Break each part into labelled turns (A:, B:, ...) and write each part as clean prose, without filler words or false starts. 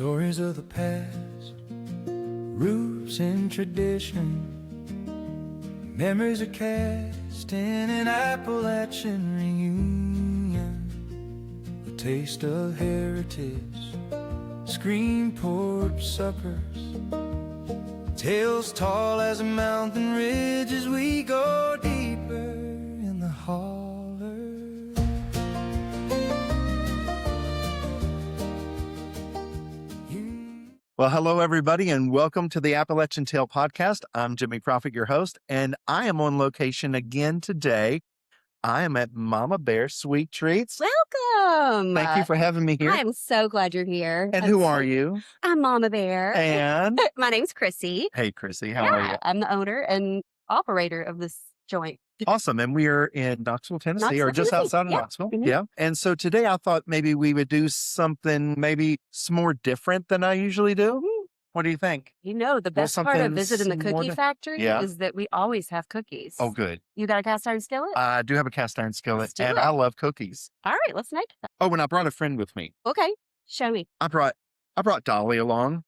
A: Stories of the past, roots and tradition, memories are cast in an Appalachian reunion. The taste of heritage, screen porch suppers, tales tall as a mountain ridge as we go deeper in the holler.
B: Well, hello, everybody, and welcome to the Appalachian Tale Podcast. I'm Jimmy Prophet, your host, and I am on location again today. I am at Mama Bear's Sweet Treats.
C: Welcome.
B: Thank you for having me here.
C: I'm so glad you're here.
B: And who are you?
C: I'm Mama Bear.
B: And?
C: My name's Chrissy.
B: Hey, Chrissy, how are you?
C: I'm the owner and operator of this joint.
B: Awesome. And we are in Knoxville, Tennessee, or just outside of Knoxville.
C: Mm-hmm.
B: Yeah. And so today I thought maybe we would do something maybe more different than I usually do.
C: Mm-hmm.
B: What do you think?
C: You know, the best part of visiting the cookie factory is that we always have cookies.
B: Oh, good.
C: You got a cast iron skillet?
B: I do have a cast iron skillet, and
C: I
B: love cookies.
C: All right, let's make that.
B: Oh, and I brought a friend with me.
C: Okay, show me.
B: I brought Dolly along.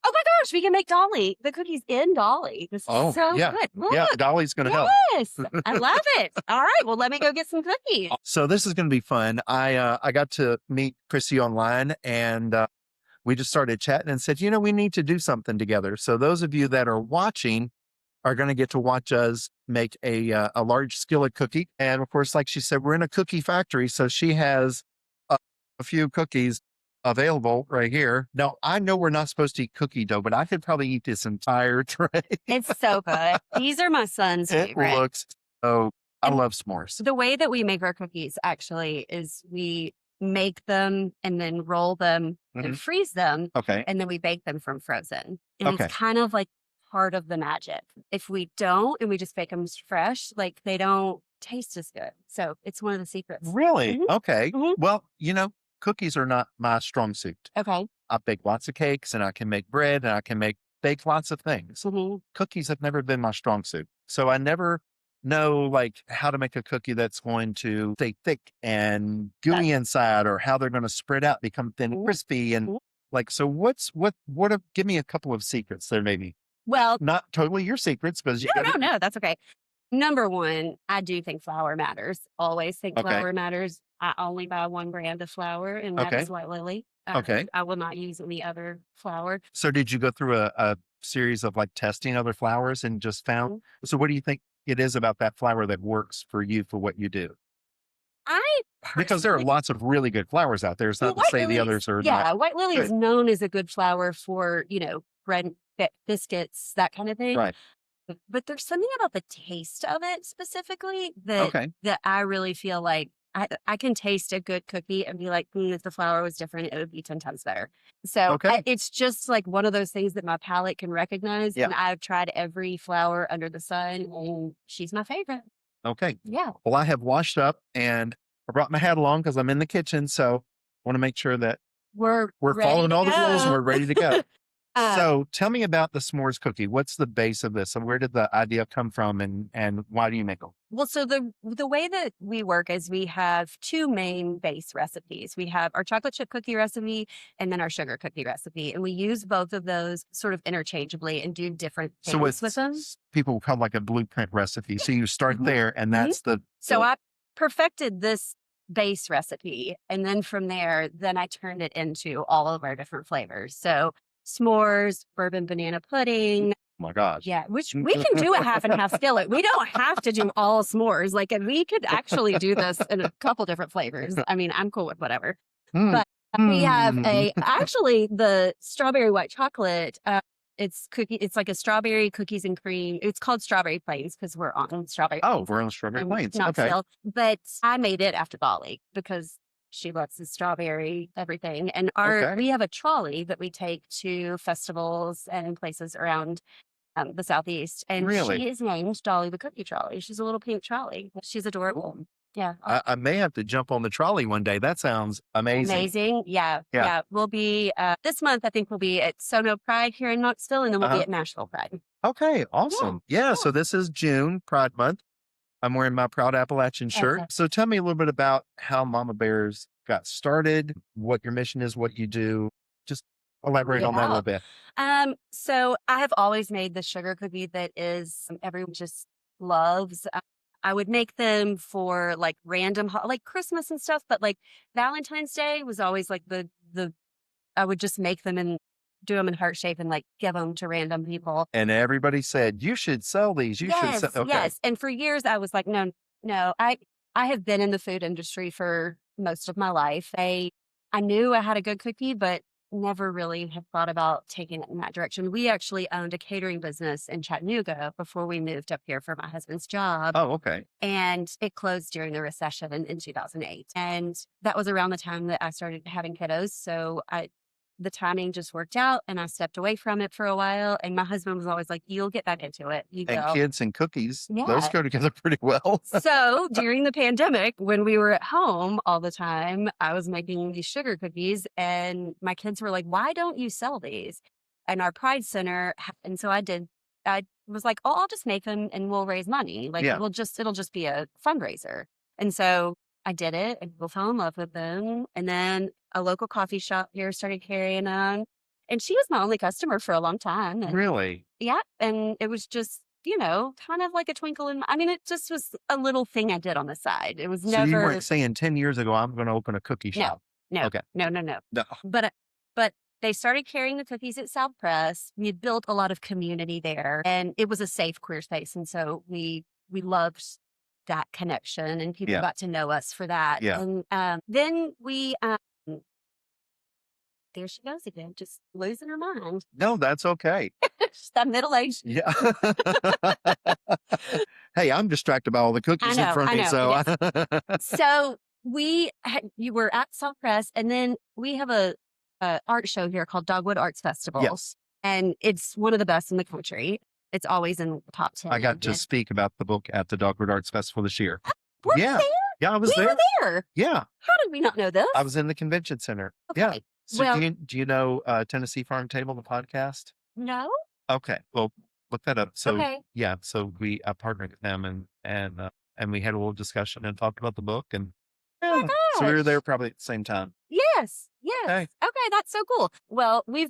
C: Oh my gosh, we can make Dolly, the cookies in Dolly. This is so good. Look.
B: Yeah, Dolly's going to help.
C: Yes, I love it. All right, well, let me go get some cookies.
B: So this is going to be fun. I got to meet Chrissy online, and we just started chatting and said, we need to do something together. So those of you that are watching are going to get to watch us make a large skillet cookie. And of course, like she said, we're in a cookie factory. So she has a few cookies available right here. Now, I know we're not supposed to eat cookie dough, but I could probably eat this entire tray.
C: It's so good. These are my son's favorite.
B: It looks so, I love s'mores.
C: The way that we make our cookies actually is we make them and then roll them and freeze them.
B: Okay.
C: And then we bake them from frozen. And
B: Okay.
C: it's kind of like part of the magic. If we don't and we just bake them fresh, like they don't taste as good. So it's one of the secrets.
B: Really?
C: Mhm.
B: Okay.
C: Mhm.
B: Well, cookies are not my strong suit.
C: Okay.
B: I bake lots of cakes, and I can make bread, and I can bake lots of things.
C: Mm-hmm.
B: Cookies have never been my strong suit. So I never know how to make a cookie that's going to stay thick and gooey inside, or how they're going to spread out, become thin and crispy. And so give me a couple of secrets there, maybe.
C: Well,
B: Not totally your secrets, but
C: no, that's okay. Number one, I do think flour matters. Always think flour matters. I only buy one brand of flour, and that is White Lily.
B: Okay.
C: I will not use any other flour.
B: So did you go through a series of testing other flours and just found? So what do you think it is about that flour that works for you for what you do? Because there are lots of really good flours out there. It's not to say the others are not.
C: Yeah, White Lily is
B: good.
C: known as a good flour for, bread, biscuits, that kind of thing.
B: Right.
C: But there's something about the taste of it specifically that I really feel like I can taste a good cookie and be like, if the flour was different, it would be 10 times better. So it's just like one of those things that my palate can recognize.
B: Yeah.
C: And I've tried every flour under the sun, and she's my favorite.
B: Okay.
C: Yeah.
B: Well, I have washed up, and I brought my hat along because I'm in the kitchen. So I want to make sure that
C: We're
B: following all the rules and
C: go.
B: we're ready to go. So tell me about the s'mores cookie. What's the base of this? And where did the idea come from, and why do you make them?
C: Well, so the way that we work is we have two main base recipes. We have our chocolate chip cookie recipe and then our sugar cookie recipe. And we use both of those sort of interchangeably and do different things with them.
B: People call like a blueprint recipe. So you start there, and that's
C: So I perfected this base recipe. And then from there, then I turned it into all of our different flavors. So s'mores, bourbon banana pudding.
B: Oh my gosh.
C: Yeah, which we can do a half and half skillet. We don't have to do all s'mores. And we could actually do this in a couple different flavors. I mean, I'm cool with whatever. But we have actually the strawberry white chocolate. It's like a strawberry cookies and cream. It's called Strawberry Plains because we're on strawberry.
B: Oh, we're on Strawberry Plains. Okay.
C: But I made it after Dolly because she loves the strawberry everything. And we have a trolley that we take to festivals and places around the Southeast. And she is named Dolly the Cookie Trolley. She's a little pink trolley. She's adorable.
B: Cool.
C: Yeah.
B: I may have to jump on the trolley one day. That sounds amazing.
C: Yeah. We'll be, this month, I think we'll be at Sono Pride here in Knoxville, and then we'll be at Nashville Pride.
B: Okay. Awesome. Yeah. So this is June, Pride Month. I'm wearing my proud Appalachian shirt.
C: Okay.
B: So tell me a little bit about how Mama Bears got started, what your mission is, what you do. Just Elaborate on that a little bit.
C: So I have always made the sugar cookie that is everyone just loves. I would make them for like random, like Christmas and stuff, but like Valentine's Day was always like the I would just make them and do them in heart shape and like give them to random people.
B: And everybody said, you should sell these. You should sell. Okay.
C: Yes. And for years I was like, no, I have been in the food industry for most of my life. I knew I had a good cookie, but never really had thought about taking it in that direction. We actually owned a catering business in Chattanooga before we moved up here for my husband's job.
B: Oh, okay.
C: And it closed during the recession in 2008. And that was around the time that I started having kiddos. So the timing just worked out and I stepped away from it for a while. And my husband was always like, you'll get back into it. You
B: And
C: will.
B: kids and cookies,
C: Yeah.
B: those go together pretty well.
C: So during the pandemic, when we were at home all the time, I was making these sugar cookies and my kids were like, why don't you sell these? And our Pride Center, and so I did. I was like, oh, I'll just make them and we'll raise money. Like
B: Yeah.
C: it'll just be a fundraiser. And so I did it and people fell in love with them. And then a local coffee shop here started carrying them. And she was my only customer for a long time. And
B: Really?
C: yeah. And it was just, kind of like a twinkle in it just was a little thing I did on the side. It was
B: So
C: never.
B: you weren't saying 10 years ago, I'm going to open a cookie shop.
C: No.
B: Okay.
C: No.
B: No.
C: But they started carrying the cookies at South Press. We had built a lot of community there and it was a safe queer space. And so we loved that connection and people
B: Yeah.
C: got to know us for that.
B: Yeah.
C: And then we, there she goes again, just losing her mind.
B: No, that's okay.
C: She's that middle-aged.
B: Yeah. Hey, I'm distracted by all the cookies in front of me. So,
C: So you were at South Press, and then we have a art show here called Dogwood Arts Festival.
B: Yes.
C: And it's one of the best in the country. It's always in the top 10.
B: I got to speak about the book at the Dogwood Arts Festival this year.
C: Were you
B: Yeah.
C: there?
B: Yeah, I was
C: We
B: there.
C: were there.
B: Yeah,
C: How did we not know this?
B: I was in the convention center.
C: Okay.
B: Yeah. So
C: Well-
B: do you know Tennessee Farm Table, the podcast?
C: No?
B: Okay. Well, look that up. So
C: Okay.
B: yeah, so I partnered with them and we had a little discussion and talked about the book and
C: Oh my
B: yeah. So we were
C: gosh.
B: there probably at the same time.
C: Yes.
B: Okay.
C: Okay, that's so cool. Well, we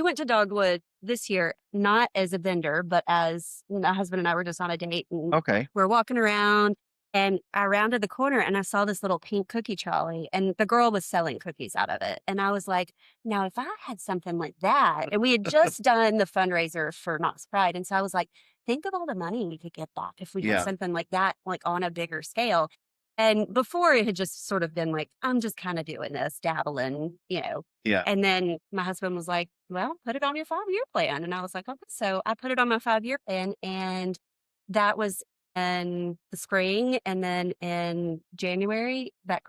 C: went to Dogwood this year, not as a vendor, but as my husband and I were just on a date and
B: Okay.
C: we're walking around and I rounded the corner and I saw this little pink cookie trolley and the girl was selling cookies out of it. And I was like, now if I had something like that, and we had just done the fundraiser for Knox Pride. And so I was like, think of all the money we could get back if we
B: Yeah.
C: had something like that, like on a bigger scale. And before it had just sort of been like, I'm just kind of doing this, dabbling,
B: Yeah.
C: And then my husband was like, well, put it on your 5-year plan. And I was like, okay. So I put it on my 5-year plan. And that was in the spring. And then in January, that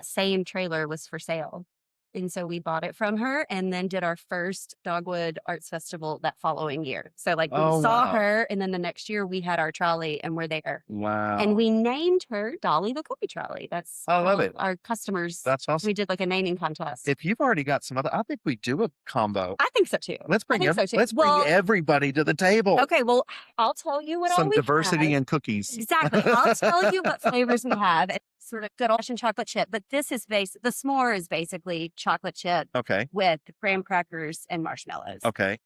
C: same trailer was for sale. And so we bought it from her and then did our first Dogwood Arts Festival that following year. So we
B: Oh,
C: saw
B: wow.
C: her and then the next year we had our trolley and we're there.
B: Wow.
C: And we named her Dolly the Cookie Trolley. That's
B: I love
C: how
B: it.
C: our customers.
B: That's awesome.
C: We did like a naming contest.
B: If you've already got some other, I think we do a combo.
C: I think so too.
B: Let's bring
C: think so, too.
B: let's
C: Well-
B: bring everybody to the table.
C: Okay, well, I'll tell you what all
B: Some
C: we
B: diversity
C: have.
B: in cookies.
C: Exactly. I'll tell you what flavors we have. It's sort of good old-fashioned chocolate chip, but this is the s'more is basically chocolate chip
B: Okay.
C: with graham crackers and marshmallows.
B: Okay.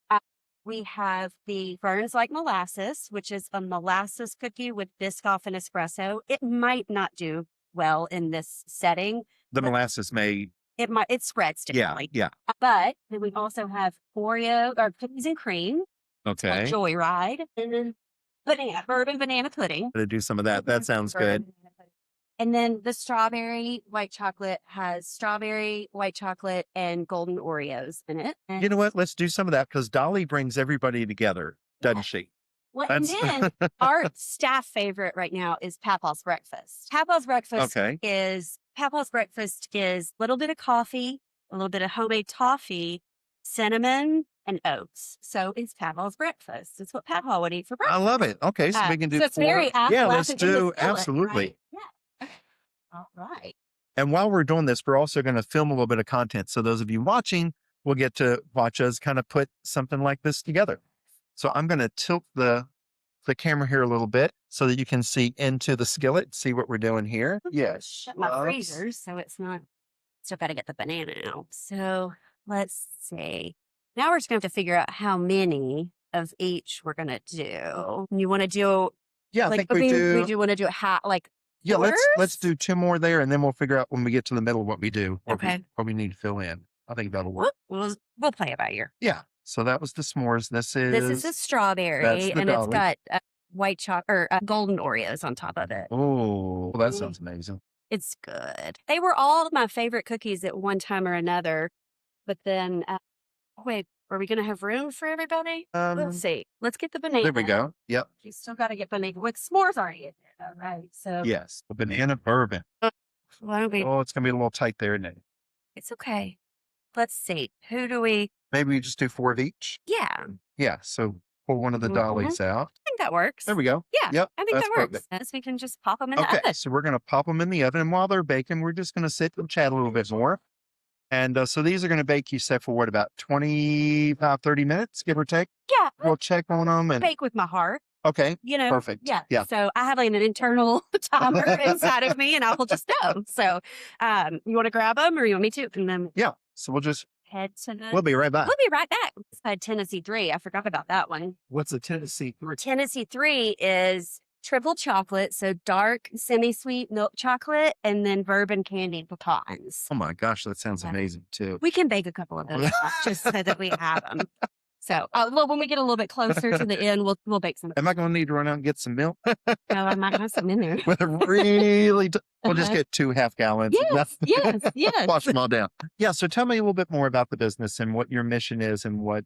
C: We have the Burns Like Molasses, which is a molasses cookie with Biscoff and espresso. It might not do well in this setting.
B: The
C: But-
B: molasses may.
C: It spreads
B: Yeah.
C: differently.
B: Yeah.
C: But then we also have Oreo or cookies and cream,
B: Okay.
C: Joyride, and then bourbon banana pudding.
B: To do some of that. That sounds
C: Bourbon
B: good.
C: banana pudding. And then the strawberry white chocolate has strawberry, white chocolate, and golden Oreos in it. And
B: You know what? Let's do some of that because Dolly brings everybody together, doesn't she?
C: Well, and
B: That's-
C: then our staff favorite right now is Papa's Breakfast. Papa's Breakfast
B: Okay.
C: is a little bit of coffee, a little bit of homemade toffee, cinnamon, and oats. So it's Papa's Breakfast. It's what Papa would eat for
B: I
C: breakfast.
B: love it. Okay. So we can do
C: so it's very
B: four. Yeah, let's
C: Appalachian in the
B: do.
C: skillet,
B: Absolutely.
C: right? Yeah. All right.
B: And while we're doing this, we're also going to film a little bit of content. So those of you watching will get to watch us kind of put something like this together. So I'm going to tilt the camera here a little bit so that you can see into the skillet, see what we're doing here. Yes.
C: Shut my
B: Whoops.
C: freezer, so it's not. Still got to get the banana out. So let's see. Now we're just going to have to figure out how many of each we're going to do. You want to do,
B: Yeah, I
C: like,
B: think we do.
C: do want to do it like
B: Yeah, let's
C: fours?
B: do 2 more there, and then we'll figure out when we get to the middle what we do,
C: Okay.
B: what we need to fill in. I think that'll work.
C: We'll play it by ear.
B: Yeah. So that was the s'mores. This
C: This is
B: is
C: a strawberry,
B: that's the
C: and it's
B: Dolly.
C: got white chocolate or golden Oreos on top of it.
B: Oh, that sounds amazing.
C: It's good. They were all my favorite cookies at one time or another, but then wait, are we going to have room for everybody? Let's see. Let's get the banana.
B: There we go. Yep.
C: You still got to get banana with s'mores already in there. All right. So
B: Yes. A banana bourbon.
C: why don't we?
B: Oh, it's gonna be a little tight there, isn't it?
C: It's okay. Let's see. Who do we?
B: Maybe we just do 4 of each.
C: Yeah.
B: Yeah. So pull one of the dollies out.
C: I think that works.
B: There we go.
C: Yeah.
B: Yep.
C: I think
B: that's
C: that works.
B: perfect.
C: Yes, we can just pop them in the
B: Okay.
C: oven.
B: So we're gonna pop them in the oven, and while they're baking, we're just gonna sit and chat a little bit more. And so these are going to bake, you said, for what, about 25, 30 minutes, give or take?
C: Yeah.
B: We'll check on them. And
C: Bake with my heart.
B: okay,
C: You know.
B: perfect.
C: Yeah.
B: Yeah.
C: So I have like an internal timer inside of me, and I will just know. So, you want to grab them, or you want me to? And then
B: Yeah. So we'll just,
C: head to the.
B: we'll be right back.
C: We'll be right back. It's had Tennessee 3. I forgot about that one.
B: What's a Tennessee?
C: Tennessee 3 is triple chocolate, so dark, semi-sweet milk chocolate, and then bourbon candied pecans.
B: Oh my gosh, that sounds
C: Yeah.
B: amazing too.
C: We can bake a couple of those just so that we have them. So, well, when we get a little bit closer to the end, we'll bake some.
B: Am I going to need to run out and get some milk?
C: No, I might have some in there.
B: With a really, we'll just get 2 half gallons.
C: Yes.
B: Wash them all down. Yeah. So tell me a little bit more about the business and what your mission is and what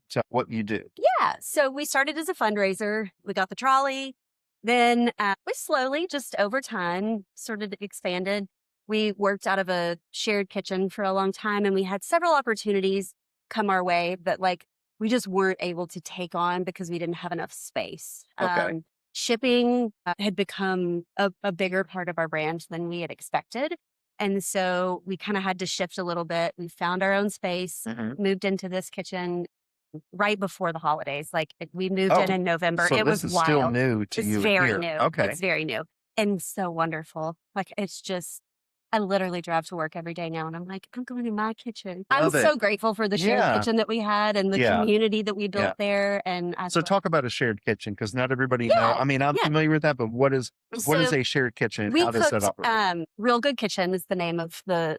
B: you do.
C: Yeah. So we started as a fundraiser. We got the trolley. Then we slowly, just over time, sort of expanded. We worked out of a shared kitchen for a long time, and we had several opportunities come our way, but like we just weren't able to take on because we didn't have enough space.
B: Okay.
C: Shipping had become a bigger part of our brand than we had expected. And so we kind of had to shift a little bit. We found our own space,
B: Mhm.
C: moved into this kitchen right before the holidays. Like we moved in November.
B: So
C: It
B: this
C: was
B: is
C: wild.
B: still new to
C: It's
B: you.
C: very
B: here.
C: new.
B: Okay.
C: It's very new and so wonderful. Like it's just, I literally drive to work every day now, and I'm like, I'm going to my kitchen. I'm
B: Love it.
C: so grateful for the shared
B: Yeah.
C: kitchen that we had and the
B: Yeah.
C: community that we built
B: Yeah.
C: there. And I
B: So
C: thought-
B: talk about a shared kitchen, because not everybody know.
C: Yeah,
B: I mean, I'm
C: yeah.
B: familiar with that, but what is
C: So
B: a shared kitchen?
C: we
B: How does that
C: cooked,
B: operate?
C: Real Good Kitchen is the name of the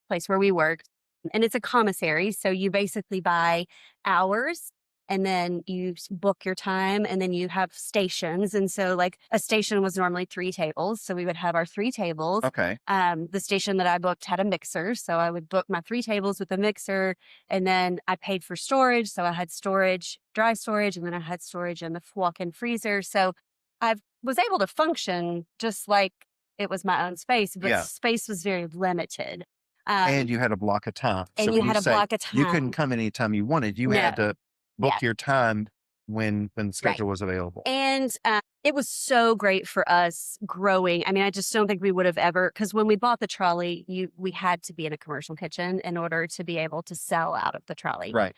C: place where we worked. And it's a commissary. So you basically buy hours, and then you book your time, and then you have stations. And so like a station was normally 3 tables. So we would have our 3 tables.
B: Okay.
C: The station that I booked had a mixer. So I would book my 3 tables with a mixer, and then I paid for storage. So I had storage, dry storage, and then I had storage in the walk-in freezer. So I was able to function just like it was my own space, but
B: Yeah.
C: space was very limited.
B: And you had a block of time.
C: And
B: So
C: you
B: when
C: had a
B: say
C: block of
B: you couldn't
C: time.
B: come anytime you wanted. You had to book
C: Yeah.
B: your time when the schedule was available.
C: And it was so great for us growing. I mean, I just don't think we would have ever, because when we bought the trolley, we had to be in a commercial kitchen in order to be able to sell out of the trolley.
B: Right.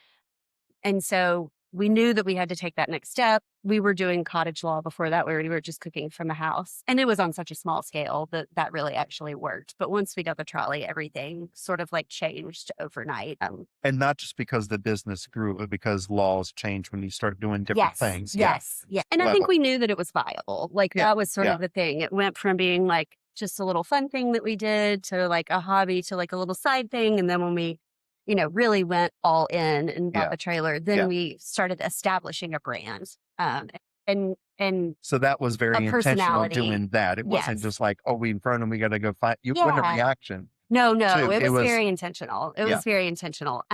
C: And so we knew that we had to take that next step. We were doing cottage law before that, where we were just cooking from a house. And it was on such a small scale that really actually worked. But once we got the trolley, everything sort of like changed overnight.
B: And not just because the business grew, but because laws change when you start doing different things.
C: Yes. And I think we knew that it was viable. Like that was sort
B: Yeah.
C: of the thing. It went from being like just a little fun thing that we did to like a hobby to like a little side thing. And then when we, really went all in and bought
B: Yeah.
C: the trailer, then
B: Yeah.
C: we started establishing a brand. And
B: So that was very intentional
C: personality.
B: doing that. It wasn't
C: Yes.
B: just like, oh, we in front and we got to go find. You wasn't a
C: Yeah.
B: reaction.
C: no,
B: So
C: it
B: it
C: was
B: was-
C: very intentional. It
B: Yeah.
C: was very intentional.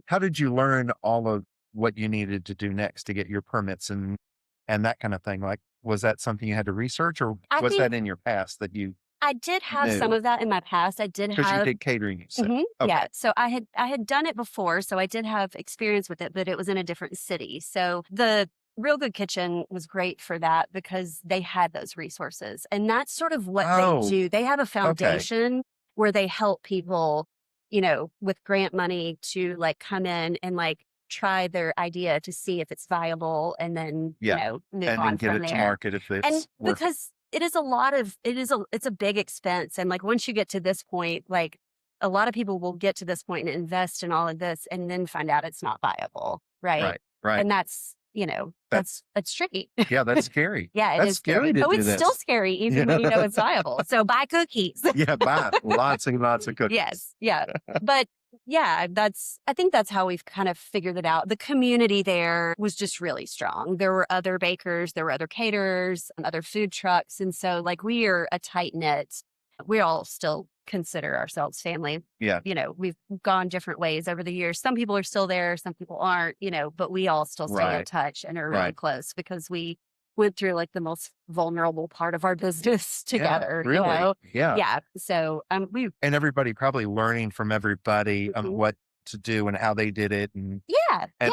B: How did you learn all of what you needed to do next to get your permits and that kind of thing? Like, was that something you had to research, or
C: I
B: was
C: think-
B: that in your past that you,
C: I did have some
B: No.
C: of that in my past. I did
B: because you
C: have
B: did catering, you said.
C: Mhm.
B: Okay.
C: Yeah. So I had done it before, so I did have experience with it, but it was in a different city. So the Real Good Kitchen was great for that because they had those resources. And that's sort of what
B: Oh,
C: they do. They have a foundation where they help people, with grant money to like come in and like try their idea to see if it's viable, and then,
B: Yeah.
C: move
B: And then
C: on
B: get
C: from
B: it to
C: there.
B: market if it's
C: And
B: worth it.
C: because it's a big expense. And like once you get to this point, like a lot of people will get to this point and invest in all of this and then find out it's not viable. Right.
B: Right.
C: And that's, it's tricky.
B: Yeah, that's scary.
C: Yeah, it
B: that's
C: is
B: scary to
C: Oh,
B: do
C: it's
B: this.
C: still scary even when you know it's viable. So buy cookies.
B: Yeah, buy lots and lots of cookies.
C: Yes. Yeah. But yeah, I think that's how we've kind of figured it out. The community there was just really strong. There were other bakers, there were other caterers, and other food trucks. And so like we are a tight knit. We all still consider ourselves family.
B: Yeah.
C: We've gone different ways over the years. Some people are still there, some people aren't, but we all still stay in touch and are really close because we went through like the most vulnerable part of our business together.
B: Yeah, really? Yeah.
C: Yeah. So
B: and everybody probably learning from everybody on what to do and how they did it and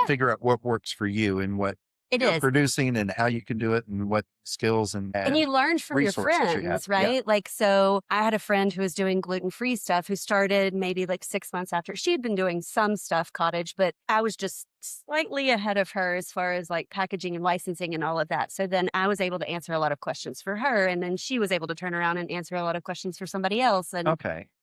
B: figure out what works for you and what
C: it
B: you're
C: is
B: producing and how you can do it and what skills and
C: you learned from your friends, right?
B: Yeah.
C: Like, so I had a friend who was doing gluten-free stuff who started maybe like 6 months after she had been doing some stuff cottage, but I was just slightly ahead of her as far as like packaging and licensing and all of that. So then I was able to answer a lot of questions for her. And then she was able to turn around and answer a lot of questions for somebody else. And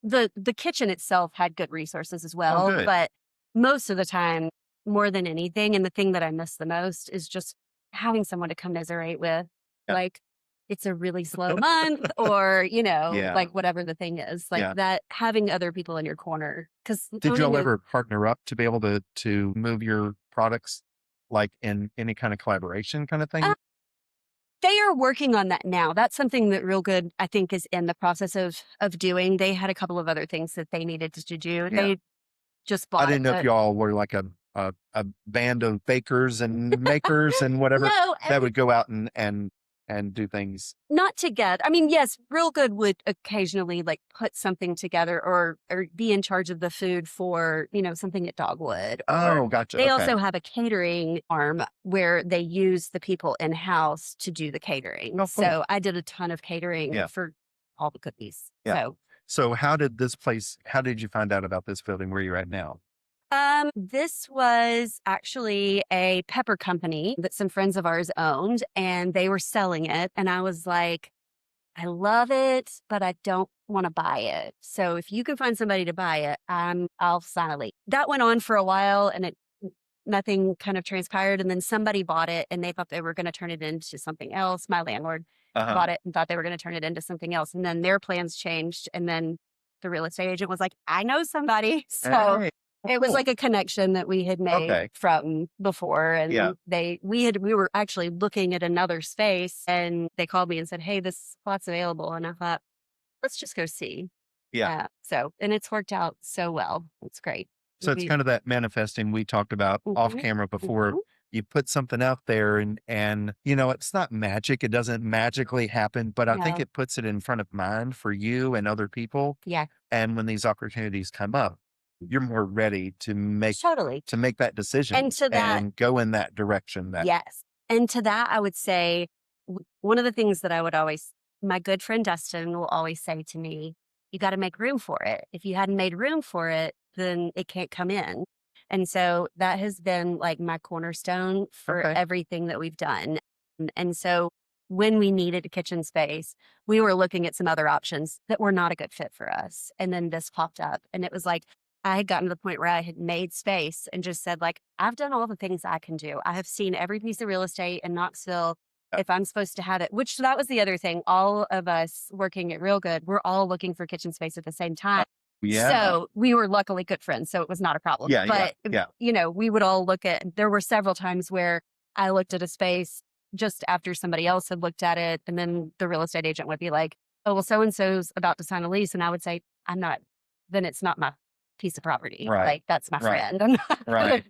C: the kitchen itself had good resources as well. But most of the time, more than anything, and the thing that I miss the most is just having someone to commiserate with. Like, it's a really slow month or, like whatever the thing is, like that, having other people in your corner. Because
B: did y'all ever partner up to be able to move your products like in any kind of collaboration kind of thing?
C: They are working on that now. That's something that Real Good, I think, is in the process of doing. They had a couple of other things that they needed to do.
B: Yeah.
C: They just bought
B: I didn't know if y'all were like a band of bakers and makers and whatever that would go out and do things.
C: Not together. I mean, yes, Real Good would occasionally like put something together or be in charge of the food for, something at Dogwood.
B: Oh, gotcha.
C: They also have a catering arm where they use the people in-house to do the catering.
B: Oh, cool.
C: So I did a ton of catering for all the cookies.
B: Yeah. So how did you find out about this building where you're at now?
C: This was actually a pepper company that some friends of ours owned, and they were selling it. And I was like, I love it, but I don't want to buy it. So if you can find somebody to buy it, I'll sign a lease. That went on for a while, and nothing kind of transpired. And then somebody bought it, and they thought they were going to turn it into something else. My landlord bought it and thought they were going to turn it into something else. And then their plans changed. And then the real estate agent was like, I know somebody. So it was like a connection that we had made from before. And we were actually looking at another space, and they called me and said, hey, this spot's available. And I thought, let's just go see. Yeah. And it's worked out so well. It's great.
B: So it's kind of that manifesting we talked about off camera before. You put something out there and it's not magic. It doesn't magically happen, but I think it puts it in front of mind for you and other people.
C: Yeah.
B: And when these opportunities come up, you're more ready to make that decision and go in that direction.
C: Yes. And to that, I would say one of the things that my good friend Dustin will always say to me, you got to make room for it. If you hadn't made room for it, then it can't come in. And so that has been like my cornerstone for everything that we've done. And so when we needed a kitchen space, we were looking at some other options that were not a good fit for us. And then this popped up, and it was like, I had gotten to the point where I had made space and just said, like, I've done all the things I can do. I have seen every piece of real estate in Knoxville. If I'm supposed to have it, which that was the other thing, all of us working at Real Good, we're all looking for kitchen space at the same time.
B: Yeah.
C: So we were luckily good friends, so it was not a problem. But, we would all there were several times where I looked at a space just after somebody else had looked at it. And then the real estate agent would be like, oh, well, so-and-so's about to sign a lease. And I would say, then it's not my piece of property.
B: Right.
C: Like, that's my friend. I'm not,
B: right.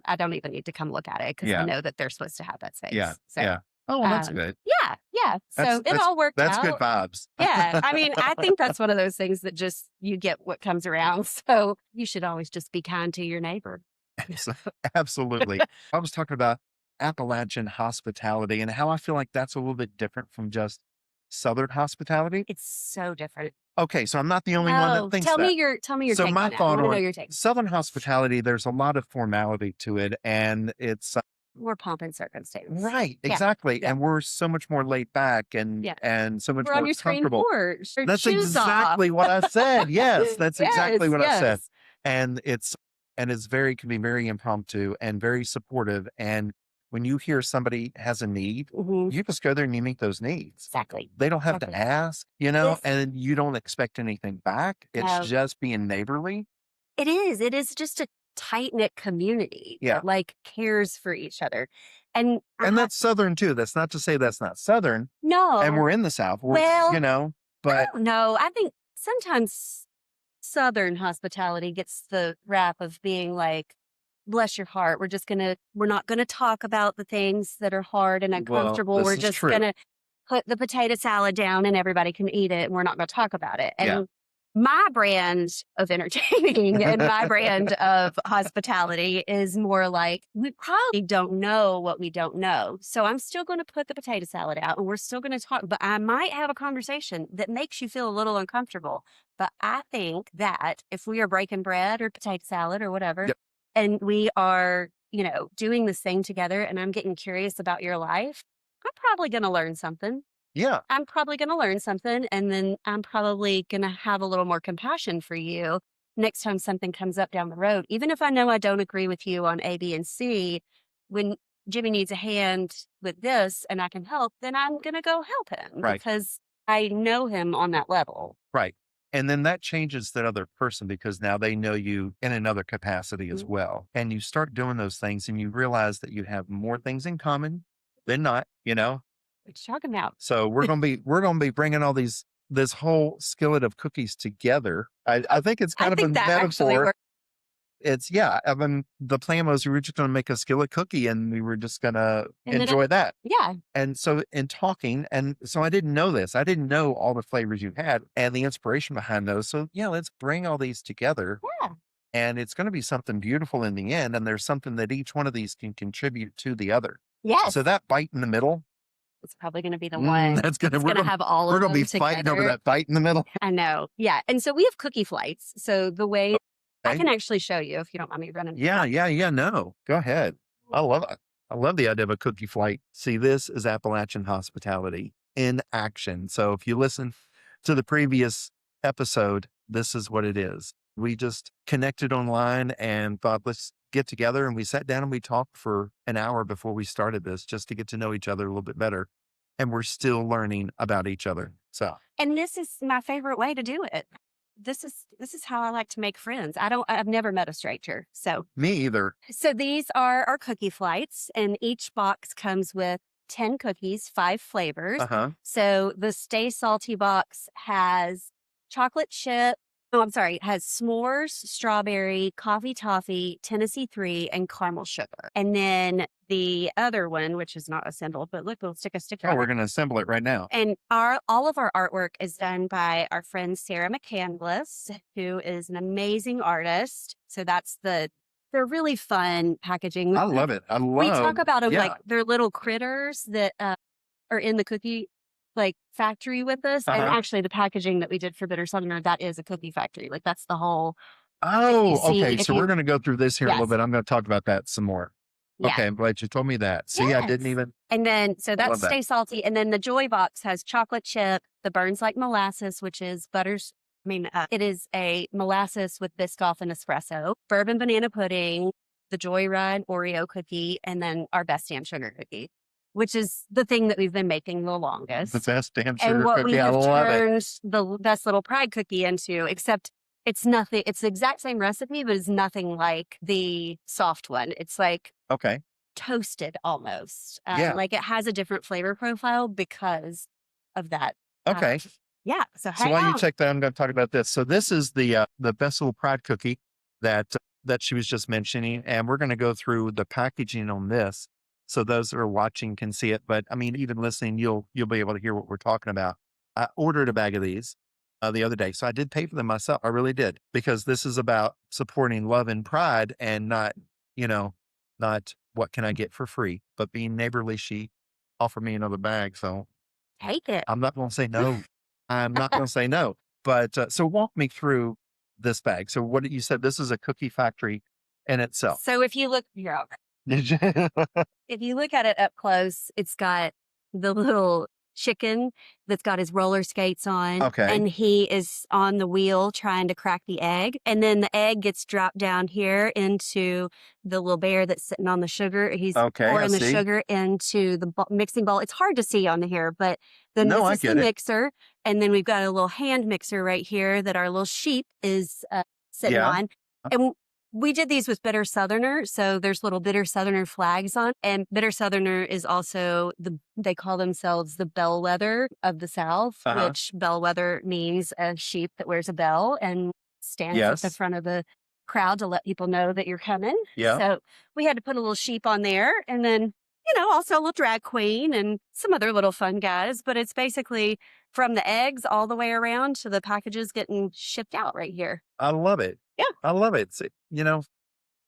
C: I don't even need to come look at it because I know that they're supposed to have that space.
B: Yeah.
C: So,
B: yeah. Oh, well, that's good.
C: Yeah. Yeah. So it all worked out.
B: That's good vibes.
C: Yeah. I mean, I think that's one of those things that just you get what comes around. So you should always just be kind to your neighbor.
B: Absolutely. I was talking about Appalachian hospitality and how I feel like that's a little bit different from just Southern hospitality.
C: It's so different.
B: Okay, so I'm not the only one that thinks
C: tell
B: that.
C: me your
B: So
C: take
B: my
C: on that. I
B: thought
C: wanna know
B: on
C: your take.
B: Southern hospitality, there's a lot of formality to it, and it's
C: more pomp and circumstance.
B: Right.
C: Yeah.
B: Exactly.
C: Yeah.
B: And we're so much more laid back and so much
C: We're on
B: more
C: your screen
B: comfortable.
C: porch. Your
B: That's
C: shoes
B: exactly
C: off.
B: what I said. Yes, that's exactly what I said.
C: Yes.
B: And it's can be very impromptu and very supportive. And when you hear somebody has a need,
C: Mhm.
B: you just go there and you meet those needs.
C: Exactly.
B: They don't have to
C: Exactly.
B: ask,
C: Yes.
B: and you don't expect anything back. It's
C: No.
B: just being neighborly.
C: It is. It is just a tight-knit community
B: Yeah.
C: that like cares for each other. And
B: And that's Southern too. That's not to say that's not Southern. And
C: no,
B: we're in the South. We're,
C: well,
B: but
C: no, I think sometimes Southern hospitality gets the rap of being like, bless your heart. We're not gonna talk about the things that are hard and
B: well,
C: uncomfortable.
B: this
C: We're
B: is
C: just
B: true.
C: gonna put the potato salad down and everybody can eat it and we're not gonna talk about it.
B: Yeah.
C: And my brand of entertaining and my brand of hospitality is more like, we probably don't know what we don't know. So I'm still going to put the potato salad out and we're still going to talk, but I might have a conversation that makes you feel a little uncomfortable. But I think that if we are breaking bread or potato salad or whatever,
B: Yep.
C: and we are, doing this thing together and I'm getting curious about your life, I'm probably going to learn something.
B: Yeah.
C: I'm probably going to learn something, and then I'm probably going to have a little more compassion for you next time something comes up down the road. Even if I know I don't agree with you on A, B, and C, when Jimmy needs a hand with this and I can help, then I'm going to go help him
B: Right.
C: because I know him on that level.
B: Right. And then that changes that other person because now they know you in another capacity as
C: Mhm.
B: well. And you start doing those things and you realize that you have more things in common than not,
C: What you talking about?
B: So we're gonna be bringing this whole skillet of cookies together. I think it's
C: I
B: kind of a
C: think that actually
B: metaphor.
C: works.
B: It's I mean, the plan was we were just gonna make a skillet cookie and we were just gonna
C: And then
B: enjoy that.
C: Yeah.
B: And so in talking, and so I didn't know this. I didn't know all the flavors you had and the inspiration behind those. So let's bring all these together.
C: Yeah.
B: And it's going to be something beautiful in the end. And there's something that each one of these can contribute to the other.
C: Yes.
B: So that bite in the middle,
C: it's probably going to be the one
B: that's gonna
C: that's going to have all
B: we're
C: of
B: gonna
C: them
B: be fighting over
C: together.
B: that bite in the middle.
C: I know. Yeah. And so we have cookie flights. So the way I
B: Okay.
C: can actually show you if you don't mind me running.
B: Yeah. No, go ahead. I love it. I love the idea of a cookie flight. See, this is Appalachian hospitality in action. So if you listen to the previous episode, this is what it is. We just connected online and thought, let's get together. And we sat down and we talked for an hour before we started this just to get to know each other a little bit better. And we're still learning about each other. So,
C: And this is my favorite way to do it. This is how I like to make friends. I've never met a stranger. So
B: me either.
C: So these are our cookie flights, and each box comes with 10 cookies, 5 flavors.
B: Uh-huh.
C: So the Stay Salty box has chocolate chip. Oh, I'm sorry. It has s'mores, strawberry, coffee toffee, Tennessee 3, and caramel sugar. And then the other one, which is not assembled, but look, we'll stick a sticker
B: Oh,
C: on
B: we're
C: it.
B: going to assemble it right now.
C: And all of our artwork is done by our friend Sarah McCandless, who is an amazing artist. So they're really fun packaging.
B: I love it.
C: We talk about them
B: yeah.
C: like they're little critters that are in the cookie factory with us. And
B: Uh-huh.
C: actually the packaging that we did for Bitter Southerner, that is a cookie factory. Like that's the whole.
B: Oh,
C: see,
B: okay.
C: if
B: So we're going to go through this here a little
C: Yes.
B: bit. I'm going to talk about that some more.
C: Yeah.
B: Okay. I'm glad you told me that. See, I didn't
C: Yes.
B: even.
C: And then, so that's
B: love that.
C: Stay Salty. And then the Joy box has chocolate chip, the Burns Like Molasses, which is it is a molasses with Biscoff and espresso, bourbon banana pudding, the Joyride Oreo cookie, and then our best damn sugar cookie, which is the thing that we've been making the longest.
B: The best damn
C: and
B: sugar
C: what we
B: cookie. I
C: have
B: love it.
C: turned the best little pride cookie into, except it's nothing. It's the exact same recipe, but it's nothing like the soft one. It's like
B: Okay.
C: toasted almost.
B: Yeah.
C: Like it has a different flavor profile because of that.
B: Okay.
C: Yeah. So
B: So
C: hang
B: while you
C: on.
B: check that, I'm going to talk about this. So this is the best little pride cookie that she was just mentioning, and we're going to go through the packaging on this, so those that are watching can see it. But I mean, even listening, you'll be able to hear what we're talking about. I ordered a bag of these the other day, so I did pay for them myself. I really did, because this is about supporting love and pride, and not what can I get for free, but being neighborly. She offered me another bag, so
C: Take it.
B: I'm not going to say no. I'm not going to say no. But so walk me through this bag. So what you said, this is a cookie factory in itself.
C: So if you look, If you look at it up close, it's got the little chicken that's got his roller skates on.
B: Okay.
C: And he is on the wheel trying to crack the egg. And then the egg gets dropped down here into the little bear that's sitting on the sugar. He's pouring the sugar into the mixing bowl. It's hard to see on the hair, but then this is the mixer. And then we've got a little hand mixer right here that our little sheep is sitting on. And we did these with Bitter Southerner. So there's little Bitter Southerner flags on. And Bitter Southerner is also they call themselves the bellwether of the South, which bellwether means a sheep that wears a bell and stands at the front of the crowd to let people know that you're coming.
B: Yeah.
C: So we had to put a little sheep on there. And then, also a little drag queen and some other little fun guys. But it's basically from the eggs all the way around to the packages getting shipped out right here.
B: I love it.
C: Yeah.
B: I love it.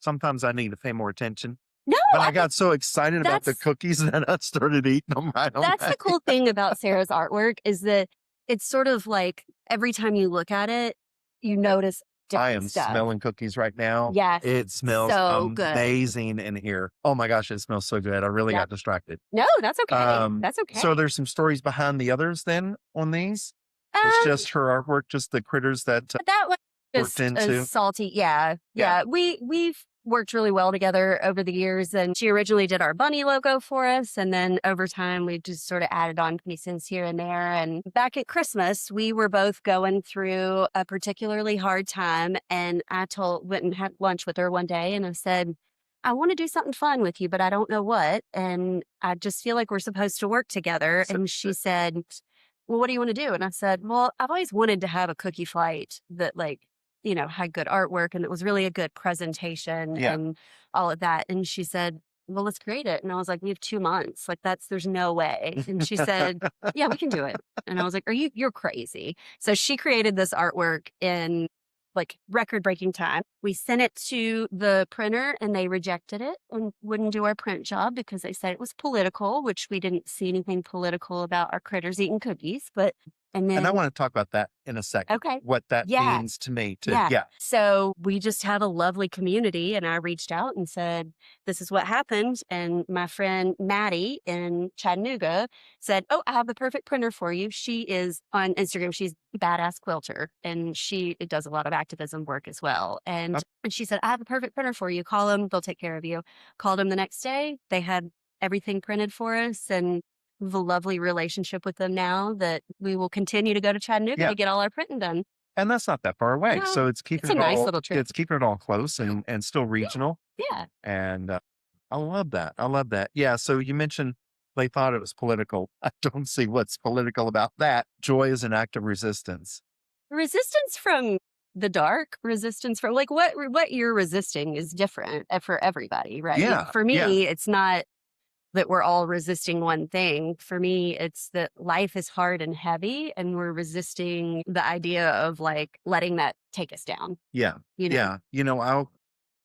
B: Sometimes I need to pay more attention.
C: No,
B: but I got so excited about the cookies that I started eating them right away.
C: That's the cool thing about Sarah's artwork is that it's sort of like every time you look at it, you notice different stuff.
B: Smelling cookies right now.
C: Yes.
B: It smells
C: so
B: amazing in here. Oh my gosh, it smells so good. I really got distracted.
C: No, that's okay. That's okay.
B: So there's some stories behind the others then on these? It's just her artwork, just the critters that
C: one just
B: into.
C: Salty. Yeah. We've worked really well together over the years, and she originally did our bunny logo for us, and then over time we just sort of added on pieces here and there. And back at Christmas, we were both going through a particularly hard time, and I went and had lunch with her one day, and I said, I want to do something fun with you, but I don't know what, and I just feel like we're supposed to work together. And she said, well, what do you want to do? And I said, well, I've always wanted to have a cookie flight that had good artwork and it was really a good presentation and all of that. And she said, well, let's create it. And I was like, we have 2 months. Like there's no way. And she said, yeah, we can do it. And I was like, you're crazy. So she created this artwork in record-breaking time. We sent it to the printer and they rejected it and wouldn't do our print job because they said it was political, which we didn't see anything political about our critters eating cookies. And I
B: want to talk about that in a second.
C: Okay.
B: What that means to me too. Yeah.
C: So we just have a lovely community, and I reached out and said, this is what happened. And my friend Maddie in Chattanooga said, oh, I have the perfect printer for you. She is on Instagram. She's a badass quilter, and she does a lot of activism work as well. And she said, I have a perfect printer for you. Call them. They'll take care of you. Called them the next day. They had everything printed for us, and we have a lovely relationship with them now that we will continue to go to Chattanooga to get all our printing done.
B: And that's not that far away.
C: No,
B: so it's keeping
C: a nice little trip.
B: It's keeping it all close and still regional.
C: Yeah.
B: And I love that. I love that. Yeah. So you mentioned they thought it was political. I don't see what's political about that. Joy is an act of resistance.
C: Resistance from the dark, resistance from what you're resisting is different for everybody, right?
B: Yeah.
C: For me, it's not that we're all resisting one thing. For me, it's that life is hard and heavy, and we're resisting the idea of letting that take us down.
B: Yeah. Yeah.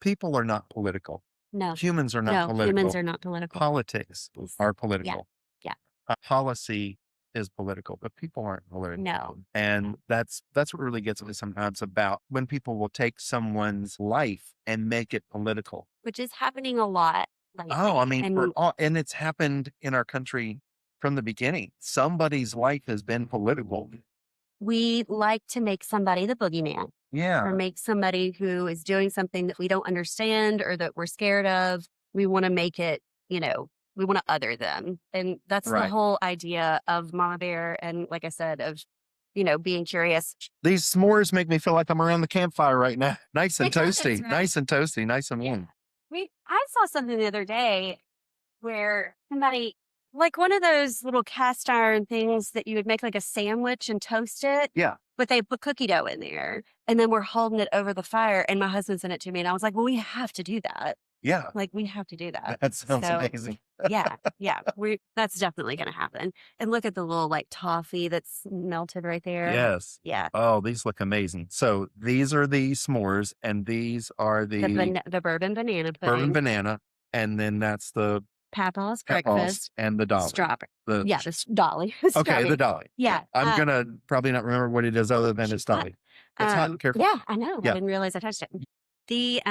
B: People are not political.
C: No.
B: Humans are not political.
C: Humans are not political.
B: Politics are political.
C: Yeah.
B: Policy is political, but people aren't political.
C: No.
B: And that's what really gets me sometimes about when people will take someone's life and make it political.
C: Which is happening a lot.
B: And it's happened in our country from the beginning. Somebody's life has been political.
C: We like to make somebody the boogeyman.
B: Yeah.
C: Or make somebody who is doing something that we don't understand or that we're scared of. We want to make it, we want to other them. And that's the whole idea of Mama Bear. And like I said, of, being curious.
B: These s'mores make me feel like I'm around the campfire right now. Nice and toasty.
C: Right?
B: Nice and toasty. Nice and warm.
C: I saw something the other day where somebody, one of those little cast iron things that you would make like a sandwich and toast it.
B: Yeah.
C: But they put cookie dough in there, and then we're holding it over the fire, and my husband sent it to me, and I was like, well, we have to do that.
B: Yeah.
C: We have to do that.
B: That sounds amazing.
C: Yeah. That's definitely going to happen. And look at the little toffee that's melted right there.
B: Yes.
C: Yeah.
B: Oh, these look amazing. So these are the s'mores, and these are the
C: bourbon banana pudding.
B: Bourbon banana, and then that's the
C: Papa's breakfast
B: and the Dolly.
C: Strawberry. The Dolly.
B: Okay, the Dolly.
C: Yeah.
B: I'm gonna probably not remember what it is other than it's Dolly. It's hot and careful.
C: Yeah, I know. I didn't realize I touched it. The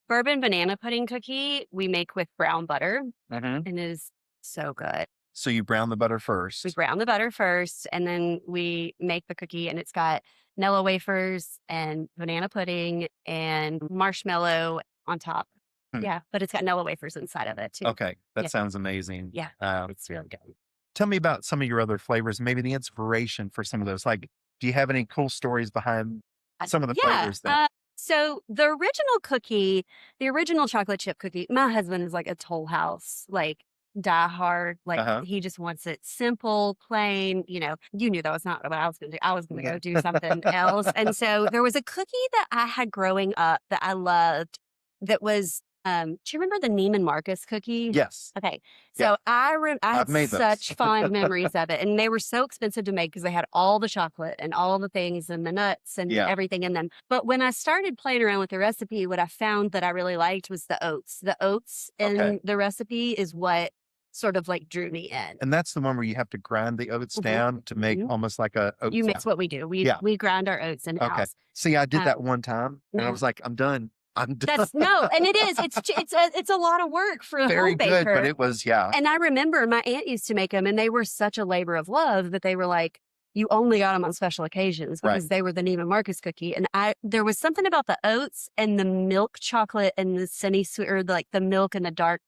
C: bourbon banana pudding cookie we make with brown butter
B: Mhm.
C: and it is so good.
B: So you brown the butter
C: We
B: first.
C: brown the butter first and then we make the cookie and it's got Nilla wafers and banana pudding and marshmallow on top.
B: Hmm.
C: Yeah, but it's got Nilla wafers inside of it too.
B: Okay, that
C: Yeah.
B: sounds amazing.
C: Yeah,
B: Uh,
C: it's really good.
B: Tell me about some of your other flavors, maybe the inspiration for some of those. Like, do you have any cool stories behind some of the
C: Yeah.
B: flavors that?
C: So the original cookie, the original chocolate chip cookie, my husband is like a Toll House, like die hard. Like
B: Uh-huh.
C: he just wants it simple, plain. You knew that was not what I was going to do. I was going to go do something else. And so there was a cookie that I had growing up that I loved that was, do you remember the Neiman Marcus cookie?
B: Yes.
C: Okay.
B: Yeah.
C: So I
B: I've
C: had
B: made those.
C: such fond memories of it. And they were so expensive to make because they had all the chocolate and all the things and the nuts and
B: Yeah.
C: everything in them. But when I started playing around with the recipe, what I found that I really liked was the oats. The oats in
B: Okay.
C: the recipe is what sort of like drew me in.
B: And that's the one where you have to grind the oats
C: Mhm.
B: down to make
C: Mhm.
B: almost like a oat
C: You
B: flour.
C: mix what we do. We
B: Yeah.
C: we grind our oats in
B: Okay.
C: house.
B: See, I did
C: Um,
B: that one time and I
C: mhm.
B: was like, I'm done. I'm done.
C: That's no, and it is. It's a lot of work for a
B: Very
C: home
B: good,
C: baker.
B: but it was, yeah.
C: And I remember my aunt used to make them, and they were such a labor of love that they were like, you only got them on special occasions because
B: Right.
C: they were the Neiman Marcus cookie. And there was something about the oats and the milk chocolate and the semi-sweet, or like the milk and the dark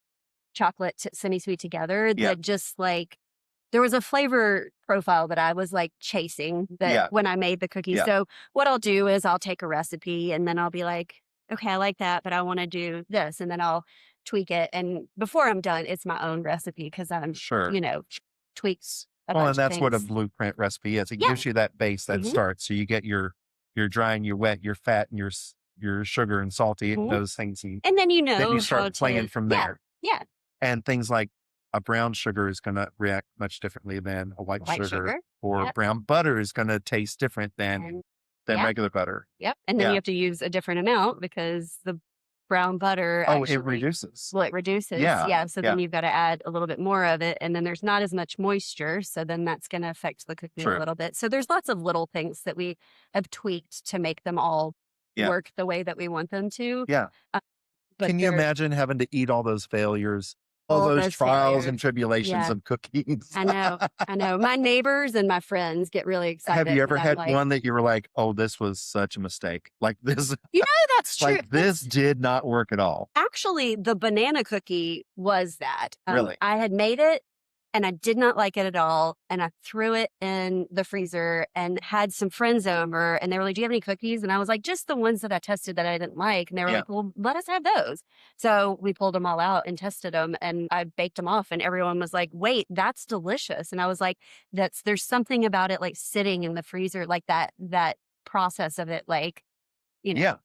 C: chocolate semi-sweet together
B: Yeah.
C: that just like, there was a flavor profile that I was like chasing that
B: Yeah.
C: when I made the cookie.
B: Yeah.
C: So what I'll do is I'll take a recipe and then I'll be like, okay, I like that, but I want to do this. And then I'll tweak it. And before I'm done, it's my own recipe because I'm,
B: Sure.
C: tweaks a
B: Well, and
C: bunch of
B: that's what a
C: things.
B: blueprint recipe is. It
C: Yeah.
B: gives you that base, that
C: Mhm.
B: start. So you get your dry and your wet, your fat and your sugar and salty,
C: Mhm.
B: those things. And
C: And then
B: then
C: how
B: you start playing
C: to,
B: from
C: yeah,
B: there.
C: yeah,
B: And things like a brown sugar is going to react much differently than a white
C: white
B: sugar,
C: sugar.
B: or
C: Yep.
B: brown butter is going to taste different than
C: And yeah.
B: regular butter.
C: Yep. And then
B: Yeah.
C: you have to use a different amount because the brown butter
B: Oh, it
C: actually,
B: reduces.
C: well, it reduces.
B: Yeah.
C: Yeah. So then
B: Yeah.
C: you've got to add a little bit more of it. And then there's not as much moisture. So then that's going to affect the cookie
B: True.
C: a little bit. So there's lots of little things that we have tweaked to make them all
B: Yeah.
C: work the way that we want them to.
B: Yeah.
C: But
B: Can you
C: they're
B: imagine having to eat all those failures, all
C: all
B: those
C: those
B: trials
C: failures.
B: and tribulations
C: Yeah.
B: of cookies?
C: I know. My neighbors and my friends get really excited.
B: Have you ever
C: when I'm
B: had
C: like,
B: one that you were like, oh, this was such a mistake? Like this,
C: That's true.
B: like this did not work at all.
C: Actually, the banana cookie was that.
B: Really?
C: I had made it and I did not like it at all. And I threw it in the freezer and had some friends over and they were like, do you have any cookies? And I was like, just the ones that I tested that I didn't like. And they were
B: Yeah.
C: like, well, let us have those. So we pulled them all out and tested them and I baked them off and everyone was like, wait, that's delicious. And I was like, there's something about it like sitting in the freezer, like that process of it, like,
B: Yeah.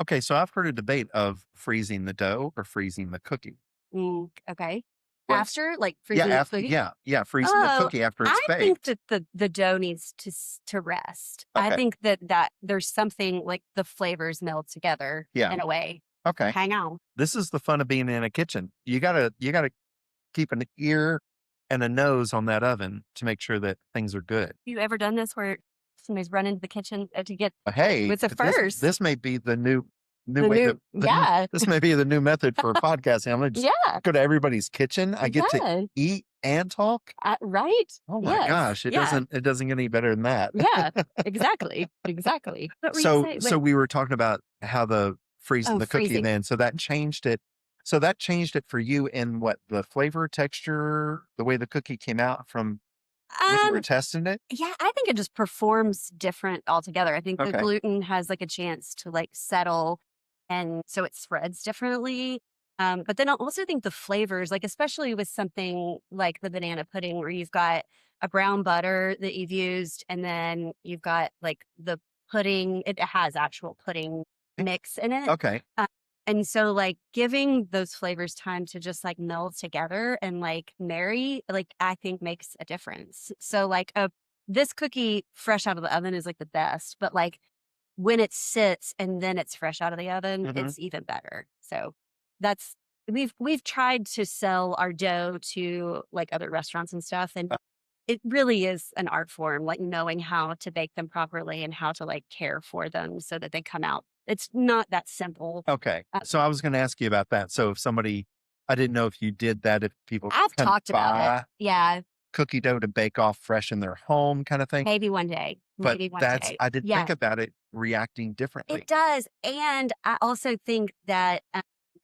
B: Okay. So I've heard a debate of freezing the dough or freezing the cookie.
C: Okay.
B: What?
C: After, like freezing
B: Yeah.
C: the cookie?
B: Yeah. Freezing the
C: Oh,
B: cookie after it's
C: I think
B: baked.
C: that the dough needs to rest. I
B: Okay.
C: think that there's something like the flavors meld together
B: Yeah.
C: in a way.
B: Okay.
C: Hang on.
B: This is the fun of being in a kitchen. You gotta keep an ear and a nose on that oven to make sure that things are good.
C: You ever done this where somebody's run into the kitchen to get
B: Hey,
C: It's a
B: this
C: first.
B: may be the new
C: the
B: way
C: new? Yeah.
B: this may be the new method for podcasting. I'm gonna just
C: Yeah.
B: go to everybody's kitchen. I get to
C: Yeah.
B: eat and talk.
C: Right?
B: Oh my
C: Yes.
B: gosh, it
C: Yeah.
B: doesn't get any better than that.
C: Yeah. Exactly. Exactly. What were you
B: So
C: saying?
B: so we were talking about how the freezing
C: Oh,
B: the cookie
C: freezing.
B: then. So that changed it. So that changed it for you in what, the flavor, texture, the way the cookie came out from when you were
C: Um,
B: testing it?
C: Yeah, I think it just performs different altogether. I think the
B: Okay.
C: gluten has like a chance to like settle and so it spreads differently. But then I also think the flavors, like especially with something like the banana pudding where you've got a brown butter that you've used and then you've got like the pudding, it has actual pudding mix in it.
B: Okay.
C: And so like giving those flavors time to just like meld together and like marry, like I think makes a difference. So like this cookie fresh out of the oven is like the best, but like when it sits and then it's fresh out of the oven,
B: Mhm.
C: it's even better. So that's we've tried to sell our dough to like other restaurants and stuff and it really is an art form, like knowing how to bake them properly and how to like care for them so that they come out It's not that simple.
B: Okay. So I was going to ask you about that. So if somebody, I didn't know if you did that, if people
C: I've
B: can
C: talked about
B: buy
C: it. Yeah.
B: cookie dough to bake off fresh in their home kind of thing.
C: Maybe one day.
B: But
C: Maybe one
B: that's,
C: day.
B: I didn't
C: Yeah.
B: think about it reacting differently.
C: It does. And I also think that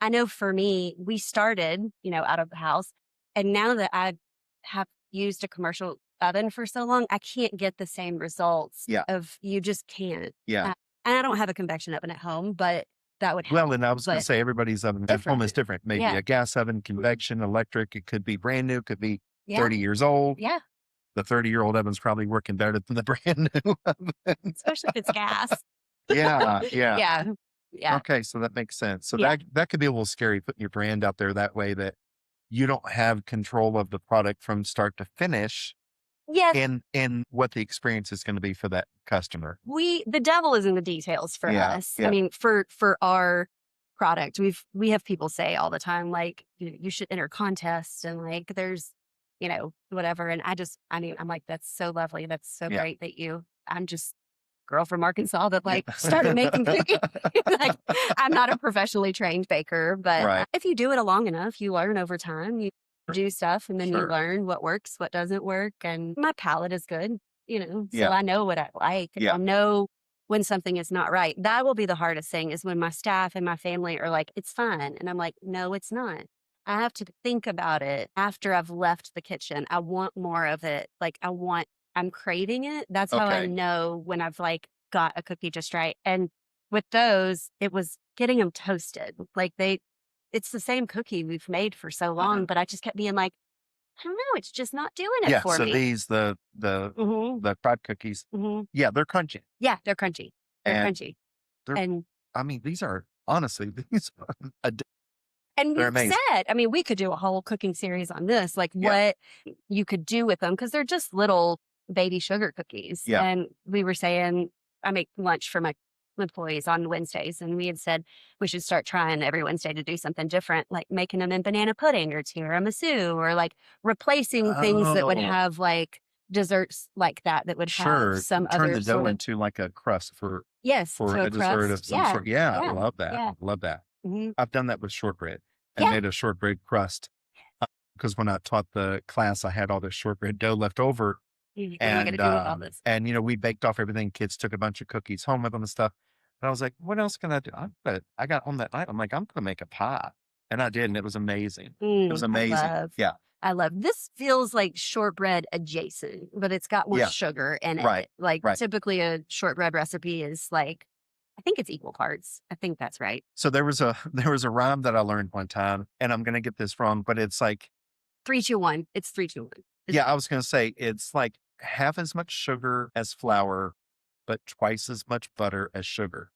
C: I know for me, we started, out of the house. And now that I have used a commercial oven for so long, I can't get the same results
B: Yeah.
C: you just can't.
B: Yeah.
C: And I don't have a convection oven at home, but that would help.
B: Well, and I was going to say everybody's oven at home is different. Maybe
C: Yeah.
B: a gas oven, convection, electric. It could be brand new, could be
C: Yeah.
B: 30 years old.
C: Yeah.
B: The 30-year-old oven's probably working better than the brand new oven.
C: Especially if it's gas.
B: Yeah. Yeah.
C: Yeah. Yeah.
B: Okay. So that makes sense. So
C: Yeah.
B: that could be a little scary putting your brand out there that way, that you don't have control of the product from start to finish
C: Yes.
B: and what the experience is going to be for that customer.
C: The devil is in the details for
B: Yeah,
C: us.
B: yeah.
C: I mean, for our product, we have people say all the time, like, you should enter contests and like there's, whatever. And I'm like, that's so lovely. That's so
B: Yeah.
C: great that I'm just girl from Arkansas that like started making cookies. Like, I'm not a professionally trained baker, but
B: Right.
C: if you do it long enough, you learn over time. You do stuff and then you
B: Sure.
C: learn what works, what doesn't work. And my palate is good, so
B: Yeah.
C: I know what I like. And
B: Yeah.
C: I'll know when something is not right. That will be the hardest thing, is when my staff and my family are like, it's fine. And I'm like, no, it's not. I have to think about it after I've left the kitchen. I want more of it. Like I'm craving it. That's how I
B: Okay.
C: know when I've like got a cookie just right. And with those, it was getting them toasted. Like it's the same cookie we've made for so long, but I just kept being like, I don't know, it's just not doing it
B: Yeah.
C: for
B: So
C: me.
B: these, the fried cookies, yeah, they're crunchy.
C: Yeah, they're crunchy. They're
B: And
C: crunchy.
B: they're-
C: And
B: I mean, these are honestly, these are
C: And
B: They're
C: you
B: amazing.
C: said, I mean, we could do a whole cooking series on this, like
B: Yeah.
C: what you could do with them, because they're just little baby sugar cookies.
B: Yeah.
C: And we were saying, I make lunch for my employees on Wednesdays, and we had said we should start trying every Wednesday to do something different, like making them in banana pudding or tiramisu, or like replacing things that would
B: Oh.
C: have like desserts like that would
B: Sure.
C: have some
B: Turn
C: other
B: the dough
C: sort of,
B: into like a crust for
C: yes, to
B: a dessert
C: crust.
B: of some
C: Yeah.
B: sort. Yeah, I
C: Yeah.
B: love that.
C: Yeah.
B: I love that.
C: Mhm.
B: I've done that with shortbread and
C: Yeah.
B: made a shortbread crust. Because when I taught the class, I had all this shortbread dough left over.
C: What am I gonna do with all this?
B: And we baked off everything. Kids took a bunch of cookies home with them and stuff. And I was like, what else can I do? I got home that night. I'm like, I'm going to make a pie. And I did. And it was amazing. It was amazing.
C: I love this. Feels like shortbread adjacent, but it's got more
B: Yeah.
C: sugar in it.
B: Right,
C: Like
B: right.
C: typically a shortbread recipe is like, I think it's equal parts. I think that's right.
B: So there was a rhyme that I learned one time, and I'm going to get this wrong, but it's like,
C: 3, 2, 1. It's 3, 2, 1.
B: yeah, I was going to say it's like half as much sugar as flour, but twice as much butter as sugar,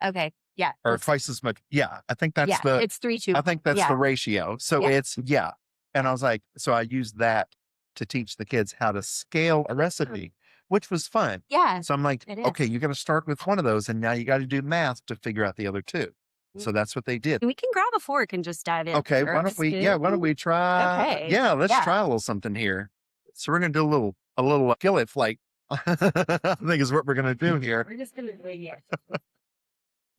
C: Okay. Yeah.
B: or
C: Let's-
B: twice as much. Yeah, I think that's
C: yeah. It's 3, 2.
B: I think that's
C: yeah.
B: the ratio. So
C: Yeah.
B: it's, yeah. And I was like, so I used that to teach the kids how to scale a recipe, which was fun.
C: Yeah.
B: So I'm like,
C: It is.
B: okay, you got to start with one of those, and now you got to do math to figure out the other two. So that's what they did.
C: We can grab a fork and just dive in.
B: Okay,
C: or
B: why
C: a
B: don't we?
C: spoon.
B: Yeah, why don't we try?
C: Okay.
B: Yeah, let's
C: Yeah.
B: try a little something here. So we're gonna do a little skillet flake. I think is what we're gonna do here.
C: We're just gonna wait here.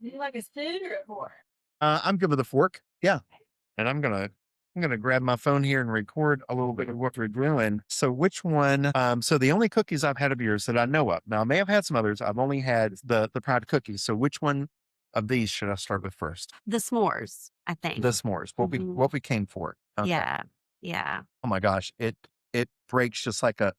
C: Do you like a spoon or a fork?
B: I'm good with a fork. Yeah, and I'm gonna grab my phone here and record a little bit of what we're doing. So which one? So the only cookies I've had of yours that I know of. Now I may have had some others. I've only had the pride cookies. So which one of these should I start with first?
C: The s'mores, I think.
B: The s'mores. What we came for. Okay.
C: Yeah. Yeah.
B: Oh my gosh, it breaks just like a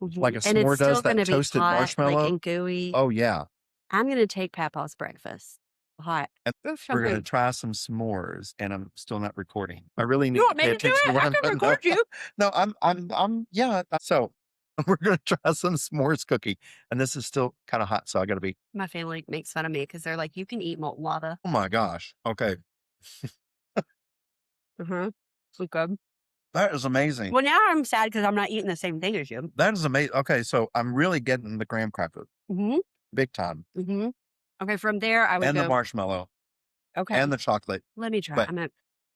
C: Mhm.
B: a
C: And it's
B: s'more
C: still
B: does, that
C: gonna be
B: toasted
C: hot,
B: marshmallow.
C: like, and gooey.
B: Oh yeah,
C: I'm gonna take Papa's breakfast hot.
B: and
C: Oof,
B: we're gonna
C: I'm
B: try some s'mores, and I'm still not recording. I really need
C: You
B: to
C: want me
B: pay
C: to do
B: attention
C: it?
B: to what
C: I
B: I'm
C: can
B: doing.
C: record you.
B: No, I'm yeah. So we're gonna try some s'mores cookie, and this is still kind of hot, so I got to be.
C: My family makes fun of me because they're like, you can eat molten lava.
B: Oh my gosh. Okay,
C: Mm-hmm. So good.
B: that is amazing.
C: Well, now I'm sad because I'm not eating the same thing as you.
B: That is amazing. Okay, so I'm really getting the graham cracker
C: Mm-hmm.
B: big time,
C: Mm-hmm. Okay, from there I would
B: and
C: go.
B: the marshmallow,
C: Okay,
B: and the chocolate.
C: let me try.
B: but-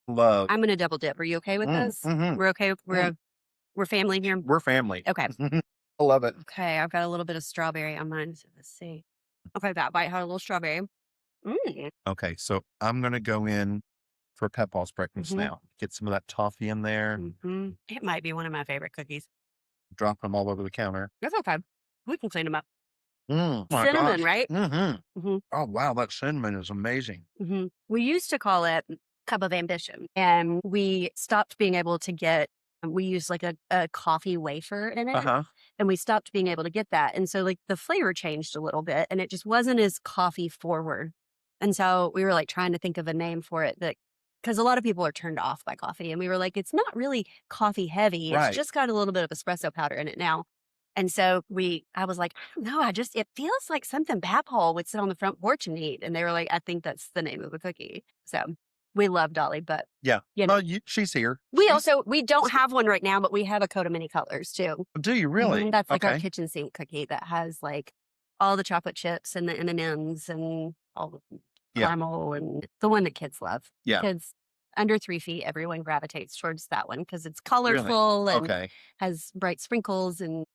B: Love.
C: I'm gonna double dip. Are you okay with this?
B: Mhm.
C: We're okay. We're family here.
B: We're family.
C: Okay.
B: I love it.
C: Okay, I've got a little bit of strawberry on mine. So let's see. Okay, that bite had a little strawberry. Mm.
B: Okay, so I'm going to go in for Pet Paul's breakfast
C: Mhm.
B: now. Get some of that toffee in there,
C: Mhm. It might be one of my favorite cookies.
B: drop them all over the counter.
C: That's okay. We can clean them up.
B: My
C: Cinnamon,
B: gosh.
C: right?
B: Mm-hmm.
C: hmm
B: Oh, wow, that cinnamon is amazing.
C: We used to call it Cup of Ambition, and we stopped being able to get. We used like a coffee wafer in it,
B: Uh-huh.
C: and we stopped being able to get that. And so like the flavor changed a little bit, and it just wasn't as coffee forward. And so we were like trying to think of a name for it that. Because a lot of people are turned off by coffee. And we were like, it's not really coffee heavy. It's
B: Right.
C: just got a little bit of espresso powder in it now. And so I was like, I don't know. it feels like something Paul would sit on the front porch and eat. And they were like, I think that's the name of the cookie. So we love Dolly, but
B: Yeah.
C: you know,
B: Well, she's here.
C: we don't have one right now, but we have a coat of many colors too.
B: Do you really?
C: That's like our
B: Okay.
C: kitchen sink cookie that has like all the chocolate chips and the M&Ms and all the
B: Yeah.
C: caramel and the one that kids love.
B: Yeah.
C: Kids under 3 feet, everyone gravitates towards that one because it's
B: Really?
C: colorful and
B: Okay.
C: has bright sprinkles and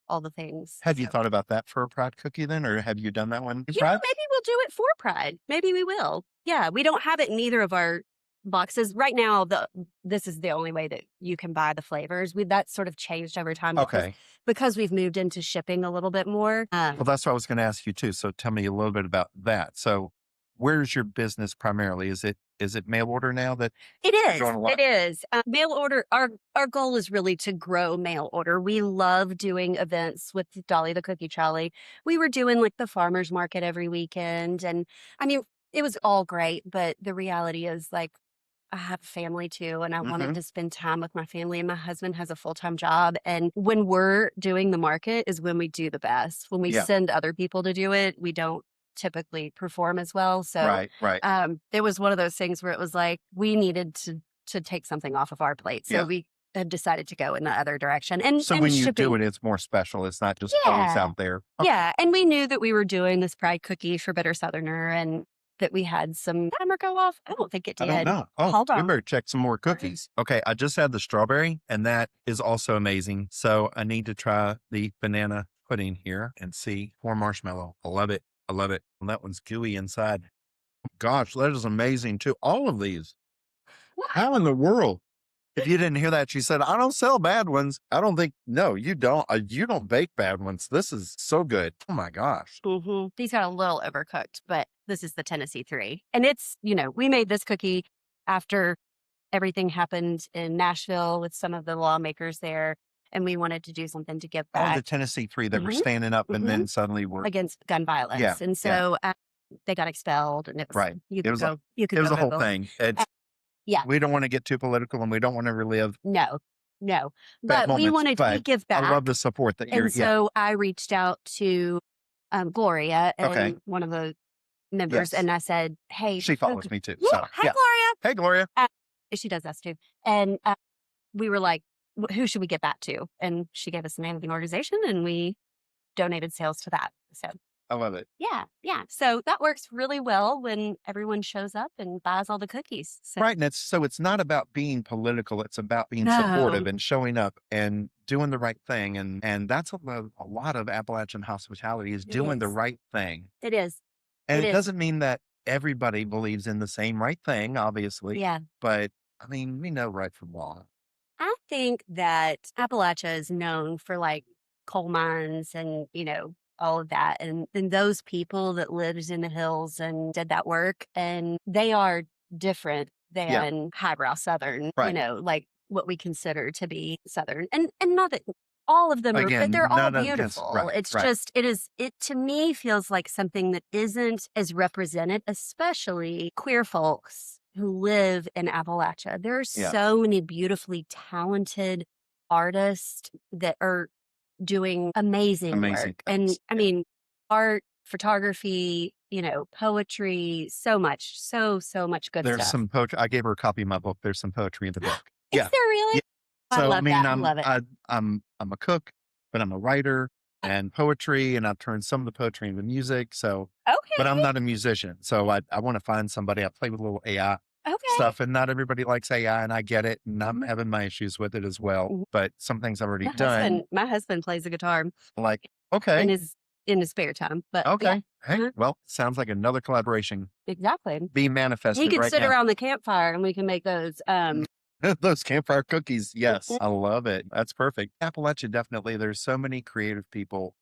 C: all the things.
B: Have you
C: So,
B: thought about that for a Pride cookie then, or have you done that one for
C: yeah,
B: Pride?
C: maybe we'll do it for Pride. Maybe we will. Yeah, we don't have it in either of our boxes right now. This is the only way that you can buy the flavors. That sort of changed over time
B: Okay.
C: because we've moved into shipping a little bit more.
B: Well, that's what I was going to ask you too. So tell me a little bit about that. So where's your business primarily? Is it mail order now that
C: It
B: you're
C: is.
B: doing a lot?
C: It is. Mail order. Our goal is really to grow mail order. We love doing events with Dolly the Cookie Trolley. We were doing like the farmers market every weekend, and I mean, it was all great. But the reality is, like, I have a family too, and I
B: Mm-hmm.
C: wanted to spend time with my family. And my husband has a full-time job, and when we're doing the market is when we do the best. When we
B: Yeah.
C: send other people to do it, we don't typically perform as well. So
B: Right.
C: it was one of those things where it was like we needed to take something off of our plate. So
B: Yeah.
C: we have decided to go in the other direction. And
B: So
C: and
B: when you
C: shipping.
B: do it, it's more special. It's not just always
C: Yeah.
B: out there. Okay.
C: Yeah. And we knew that we were doing this Pride cookie for Bitter Southerner and that we had some timer go off. I don't think it
B: I
C: did.
B: don't know. Oh,
C: Hold
B: we
C: on.
B: better check some more cookies. Okay, I just had the strawberry, and that is also amazing. So I need to try the banana pudding here and see more marshmallow. I love it. I love it. And that one's gooey inside. Gosh, that is amazing too. All of these. How in the world? If you didn't hear that, she said, I don't sell bad ones. I don't think, no, you don't. You don't bake bad ones. This is so good. Oh my gosh.
C: These got a little overcooked, but this is the Tennessee 3. And it's, we made this cookie after everything happened in Nashville with some of the lawmakers there. And we wanted to do something to give
B: Oh,
C: back
B: the Tennessee 3 that were
C: Mhm.
B: standing up and then suddenly were,
C: against gun violence.
B: Yeah,
C: And so they got expelled, and it was,
B: Right.
C: you
B: It
C: could
B: was
C: go, you could
B: it was
C: go
B: a whole
C: Google it.
B: thing. It's,
C: Yeah.
B: we don't want to get too political and we don't want to relive
C: No.
B: bad
C: But we
B: moments,
C: wanted to
B: but
C: give back.
B: I love the support that you're,
C: And so I reached out to Gloria and
B: Okay.
C: one of the members,
B: Yes.
C: and I said, hey,
B: she follows me too.
C: Yeah,
B: So,
C: hi,
B: yeah.
C: Gloria.
B: Hey, Gloria.
C: She does us too. And we were like, who should we get back to? And she gave us the name of the organization, and we donated sales to that. So
B: I love it.
C: yeah. So that works really well when everyone shows up and buys all the cookies. So
B: Right. And it's not about being political. It's about being
C: No.
B: supportive and showing up and doing the right thing. And that's a lot of Appalachian hospitality is
C: It
B: doing the
C: is.
B: right thing.
C: it is.
B: And
C: It
B: it
C: is.
B: doesn't mean that everybody believes in the same right thing, obviously.
C: Yeah.
B: But I mean, we know right from wrong.
C: I think that Appalachia is known for like coal mines and, all of that. And those people that lived in the hills and did that work, and they are different than highbrow Southern,
B: Right.
C: like what we consider to be Southern. And not that all of them are,
B: Again,
C: but they're all
B: none of- yes,
C: beautiful.
B: right,
C: It's
B: right.
C: just, it to me feels like something that isn't as represented, especially queer folks who live in Appalachia. There are
B: Yeah.
C: so many beautifully talented artists that are doing amazing
B: Amazing
C: work. And
B: things.
C: I mean, art, photography, poetry, so much, so much good
B: There's
C: stuff.
B: some poetry. I gave her a copy of my book. There's some poetry in the book.
C: Is
B: Yeah.
C: there really?
B: Yeah.
C: I
B: So I
C: love
B: mean,
C: that. I love it.
B: I'm a cook, but I'm a writer and poetry, and I've turned some of the poetry into music. So,
C: Okay.
B: but I'm not a musician. So I want to find somebody. I play with a little AI
C: Okay.
B: stuff, and not everybody likes AI, and I get it, and I'm
C: Mhm.
B: having my issues with it as well.
C: Mhm.
B: But some things I've already done,
C: My husband plays the guitar
B: like okay,
C: and is in the spare time. But
B: Okay.
C: yeah.
B: Hey, well, sounds like another collaboration
C: Exactly.
B: being manifested
C: He could
B: right
C: sit
B: now.
C: around the campfire and we can make those.
B: Those campfire cookies. Yes. I love it. That's perfect. Appalachia, definitely. There's so many creative people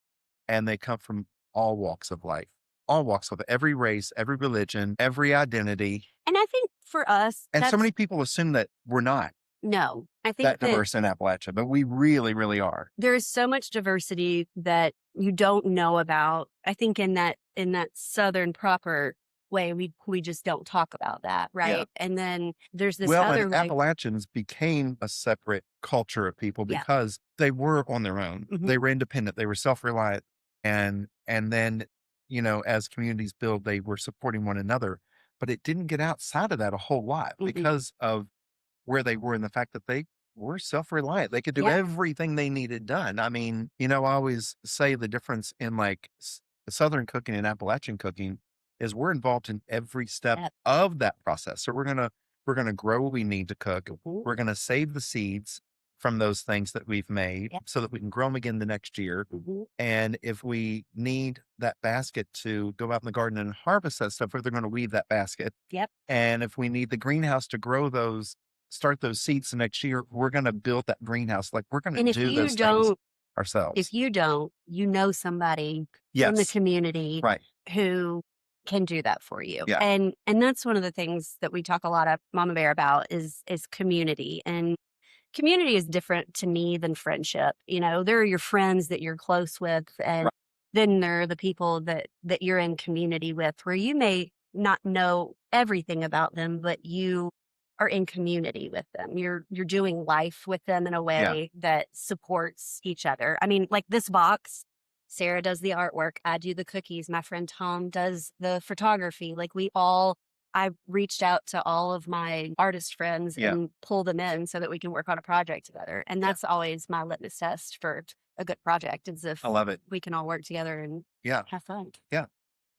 B: and they come from all walks of life, all walks of every race, every religion, every identity.
C: And I think for us,
B: And so
C: that's
B: many people assume that we're not
C: no. I think
B: that
C: that
B: diverse in Appalachia, but we really, really are.
C: there is so much diversity that you don't know about. I think in that Southern proper way, we just don't talk about that, right?
B: Yeah.
C: And then there's this
B: Well,
C: other
B: and
C: like,
B: Appalachians became a separate culture of people
C: Yeah.
B: because they were on their own.
C: Mhm.
B: They were independent. They were self-reliant. And then, as communities build, they were supporting one another. But it didn't get outside of that a whole lot
C: Mhm.
B: because of where they were and the fact that they were self-reliant. They could do
C: Yeah.
B: everything they needed done. I mean, I always say the difference in like Southern cooking and Appalachian cooking is we're involved in every step
C: Yep.
B: of that process. So we're gonna grow what we need to cook.
C: Mhm.
B: We're gonna save the seeds from those things that we've made
C: Yep.
B: so that we can grow them again the next year.
C: Mhm.
B: And if we need that basket to go out in the garden and harvest that stuff, we're going to weave that basket.
C: Yep.
B: And if we need the greenhouse to grow those, start those seeds the next year, we're going to build that greenhouse. Like we're going
C: And
B: to
C: if
B: do
C: you
B: those things
C: don't,
B: ourselves.
C: if you don't, somebody in the
B: Yes.
C: community
B: Right.
C: who can do that for you.
B: Yeah.
C: And that's one of the things that we talk a lot of Mama Bear about is community. And community is different to me than friendship. There are your friends that you're close with, and
B: Right.
C: then there are the people that you're in community with where you may not know everything about them, but you are in community with them. You're doing life with them in a way that supports each other. I mean, like this box, Sarah does the artwork. I do the cookies. My friend Tom does the photography. Like I reached out to all of my artist friends
B: Yeah.
C: and pull them in so that we can work on a project together. And that's always my litmus test for a good project is if
B: I love it.
C: we can all work together and
B: Yeah.
C: have fun.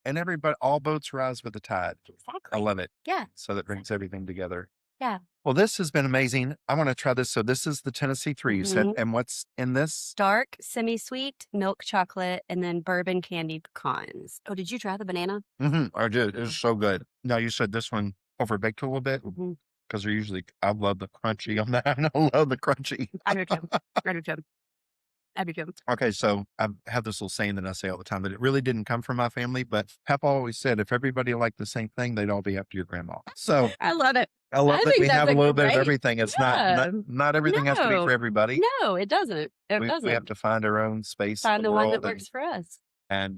B: And all boats rise with the tide. I
C: Exactly.
B: love it.
C: Yeah.
B: So that brings everything together.
C: Yeah.
B: Well, this has been amazing. I want to try this. So this is the Tennessee 3 you said.
C: Mhm.
B: And what's in this?
C: Dark, semi-sweet, milk chocolate, and then bourbon candy pecans. Oh, did you try the banana?
B: I did. It's so good. Now you said this one overbaked a little bit
C: Mm-hmm.
B: because they're usually, I love the crunchy on that. I love the crunchy.
C: I do too. I do too. I do too.
B: Okay. So I have this little saying that I say all the time that it really didn't come from my family, but Papa always said, if everybody liked the same thing, they'd all be after your grandma. So
C: I love it.
B: I love
C: I
B: that
C: think
B: we have
C: that's
B: a
C: a
B: little bit of
C: great-
B: everything. It's
C: Yeah.
B: not everything has to be
C: No.
B: for everybody.
C: No, it doesn't. It
B: We
C: that
B: have to find our own space. in
C: Find the one that
B: world
C: works for us.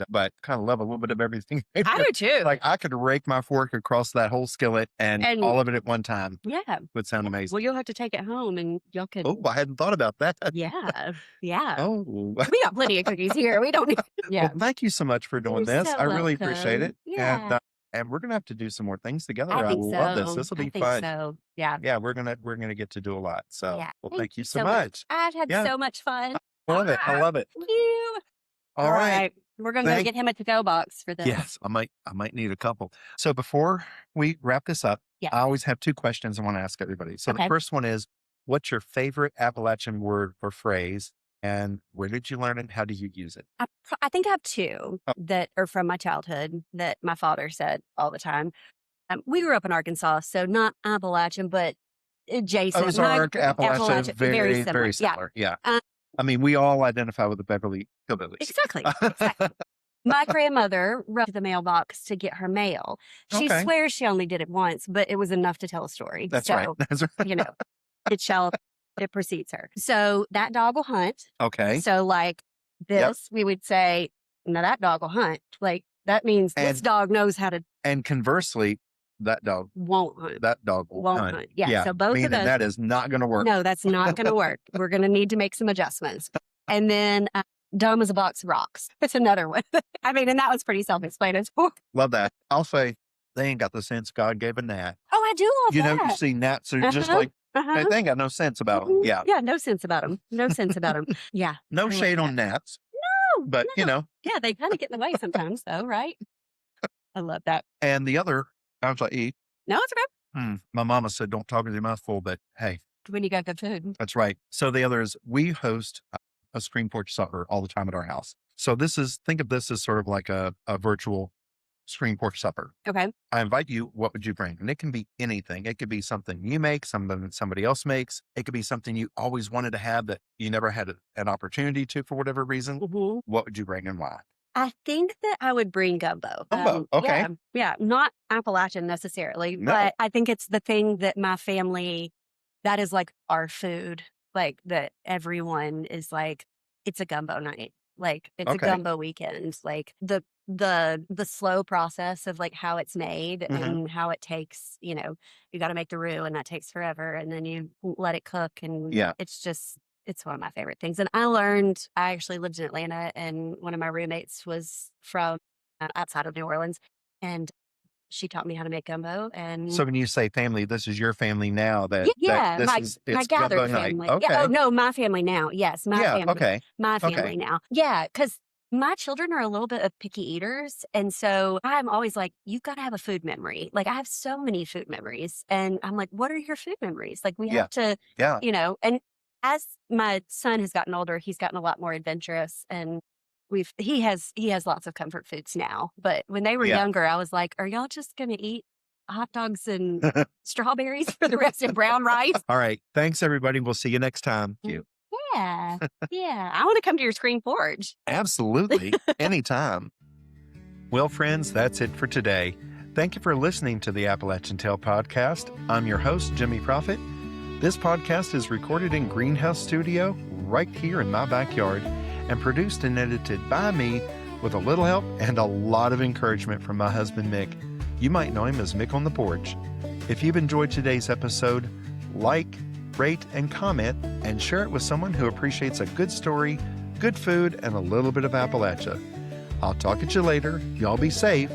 B: but kind of love a little bit of everything.
C: I do too.
B: Like I could rake my fork across that whole skillet and
C: And-
B: all of it at one time
C: Yeah.
B: would sound amazing.
C: Well, you'll have to take it home and y'all can.
B: Oh, I hadn't thought about that.
C: Yeah. Yeah.
B: Oh,
C: We got plenty of cookies here. We don't need. Yeah.
B: well, thank you so much for doing
C: You're
B: this.
C: so
B: I really appreciate
C: welcome.
B: it.
C: Yeah.
B: And we're gonna have to do some more things together.
C: I think
B: love
C: so.
B: this. This will be
C: I think
B: fun.
C: so. Yeah.
B: Yeah, we're gonna get to do a lot. So,
C: Yeah.
B: well, thank you so much.
C: I've had
B: Yeah.
C: so much fun.
B: Love it. I love it.
C: Thank you.
B: All right.
C: We're gonna go
B: Thank-
C: get him a to-go box for this.
B: Yes, I might need a couple. So before we wrap this up,
C: Yeah.
B: I always have two questions I want to ask everybody. So the
C: Okay.
B: first one is, what's your favorite Appalachian word or phrase, and where did you learn it? How do you use it?
C: I think I have two
B: Oh.
C: that are from my childhood that my father said all the time. We grew up in Arkansas, so not Appalachian, but adjacent.
B: Ozark, Appalachia,
C: Appalachia,
B: very
C: very similar. Yeah.
B: similar. Yeah.
C: Uh,
B: I mean, we all identify with the Beverly Hillbillies.
C: Exactly. Exactly. My grandmother wrote the mailbox to get her mail. She
B: Okay.
C: swears she only did it once, but it was enough to tell a story.
B: That's
C: so,
B: right. That's right.
C: It precedes her. So that dog will hunt.
B: Okay.
C: So like this, we would say, now that dog will hunt. Like that means this
B: And-
C: dog knows how to
B: And conversely, that dog
C: won't hunt.
B: will
C: Won't
B: hunt.
C: hunt. Yeah. So both
B: meaning
C: of those.
B: that is not going to work.
C: No, that's not going to work. We're going to need to make some adjustments. And then dumb as a box of rocks. It's another one. I mean, and that was pretty self-explanatory.
B: Love that. I'll say they ain't got the sense God gave a gnat.
C: Oh, I do love
B: You
C: that.
B: know, you see gnats are just
C: Uh-huh.
B: like,
C: Uh-huh.
B: they ain't got no sense about them.
C: Mhm.
B: Yeah.
C: Yeah, no sense about them. No sense about them. Yeah.
B: No
C: I like
B: shade
C: that.
B: on gnats,
C: No,
B: but you know,
C: yeah, they kind of get in the way sometimes, though, right? I love that.
B: and the other, I was like, eat.
C: No, it's okay.
B: My mama said, don't talk with your mouth full, but hey,
C: When you got good food.
B: that's right. So the other is we host a screen porch supper all the time at our house. So think of this as sort of like a virtual screen porch supper.
C: Okay.
B: I invite you, what would you bring? And it can be anything. It could be something you make, something that somebody else makes. It could be something you always wanted to have that you never had an opportunity to for whatever reason.
C: Mm-hmm.
B: What would you bring and why?
C: I think that I would bring gumbo.
B: Gumbo, okay.
C: Yeah, not Appalachian necessarily,
B: No.
C: but I think it's the thing that my family, that is like our food, like that everyone is like, it's a gumbo night. Like it's a
B: Okay.
C: gumbo weekend. Like the slow process of like how it's made
B: Mhm.
C: and how it takes, you got to make the roux and that takes forever and then you let it cook and
B: Yeah.
C: it's one of my favorite things. And I actually lived in Atlanta and one of my roommates was from outside of New Orleans and she taught me how to make gumbo. And
B: So when you say family, this is your family now
C: yeah,
B: this
C: my
B: it's
C: gathered
B: gumbo night.
C: family.
B: Okay.
C: Yeah, oh no, my family now. Yes, my
B: Yeah.
C: family.
B: Okay.
C: My
B: Okay.
C: family now. Yeah, because my children are a little bit of picky eaters. And so I'm always like, you've got to have a food memory. Like I have so many food memories. And I'm like, what are your food memories? Like we
B: Yeah.
C: have to,
B: Yeah.
C: and as my son has gotten older, he's gotten a lot more adventurous and he has lots of comfort foods now. But when they were
B: Yeah.
C: younger, I was like, are y'all just gonna eat hot dogs and strawberries for the rest of brown rice?
B: All right. Thanks, everybody. We'll see you next time. Thank you.
C: Yeah. Yeah. I want to come to your screen porch.
B: Absolutely. Anytime. Well, friends, that's it for today. Thank you for listening to the Appalachian Tale Podcast. I'm your host, Jimmy Prophet. This podcast is recorded in Greenhouse Studio right here in my backyard and produced and edited by me with a little help and a lot of encouragement from my husband, Mick. You might know him as Mick on the Porch. If you've enjoyed today's episode, like, rate, and comment, and share it with someone who appreciates a good story, good food, and a little bit of Appalachia. I'll talk at you later. Y'all be safe,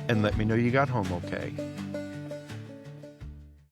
B: and let me know you got home okay.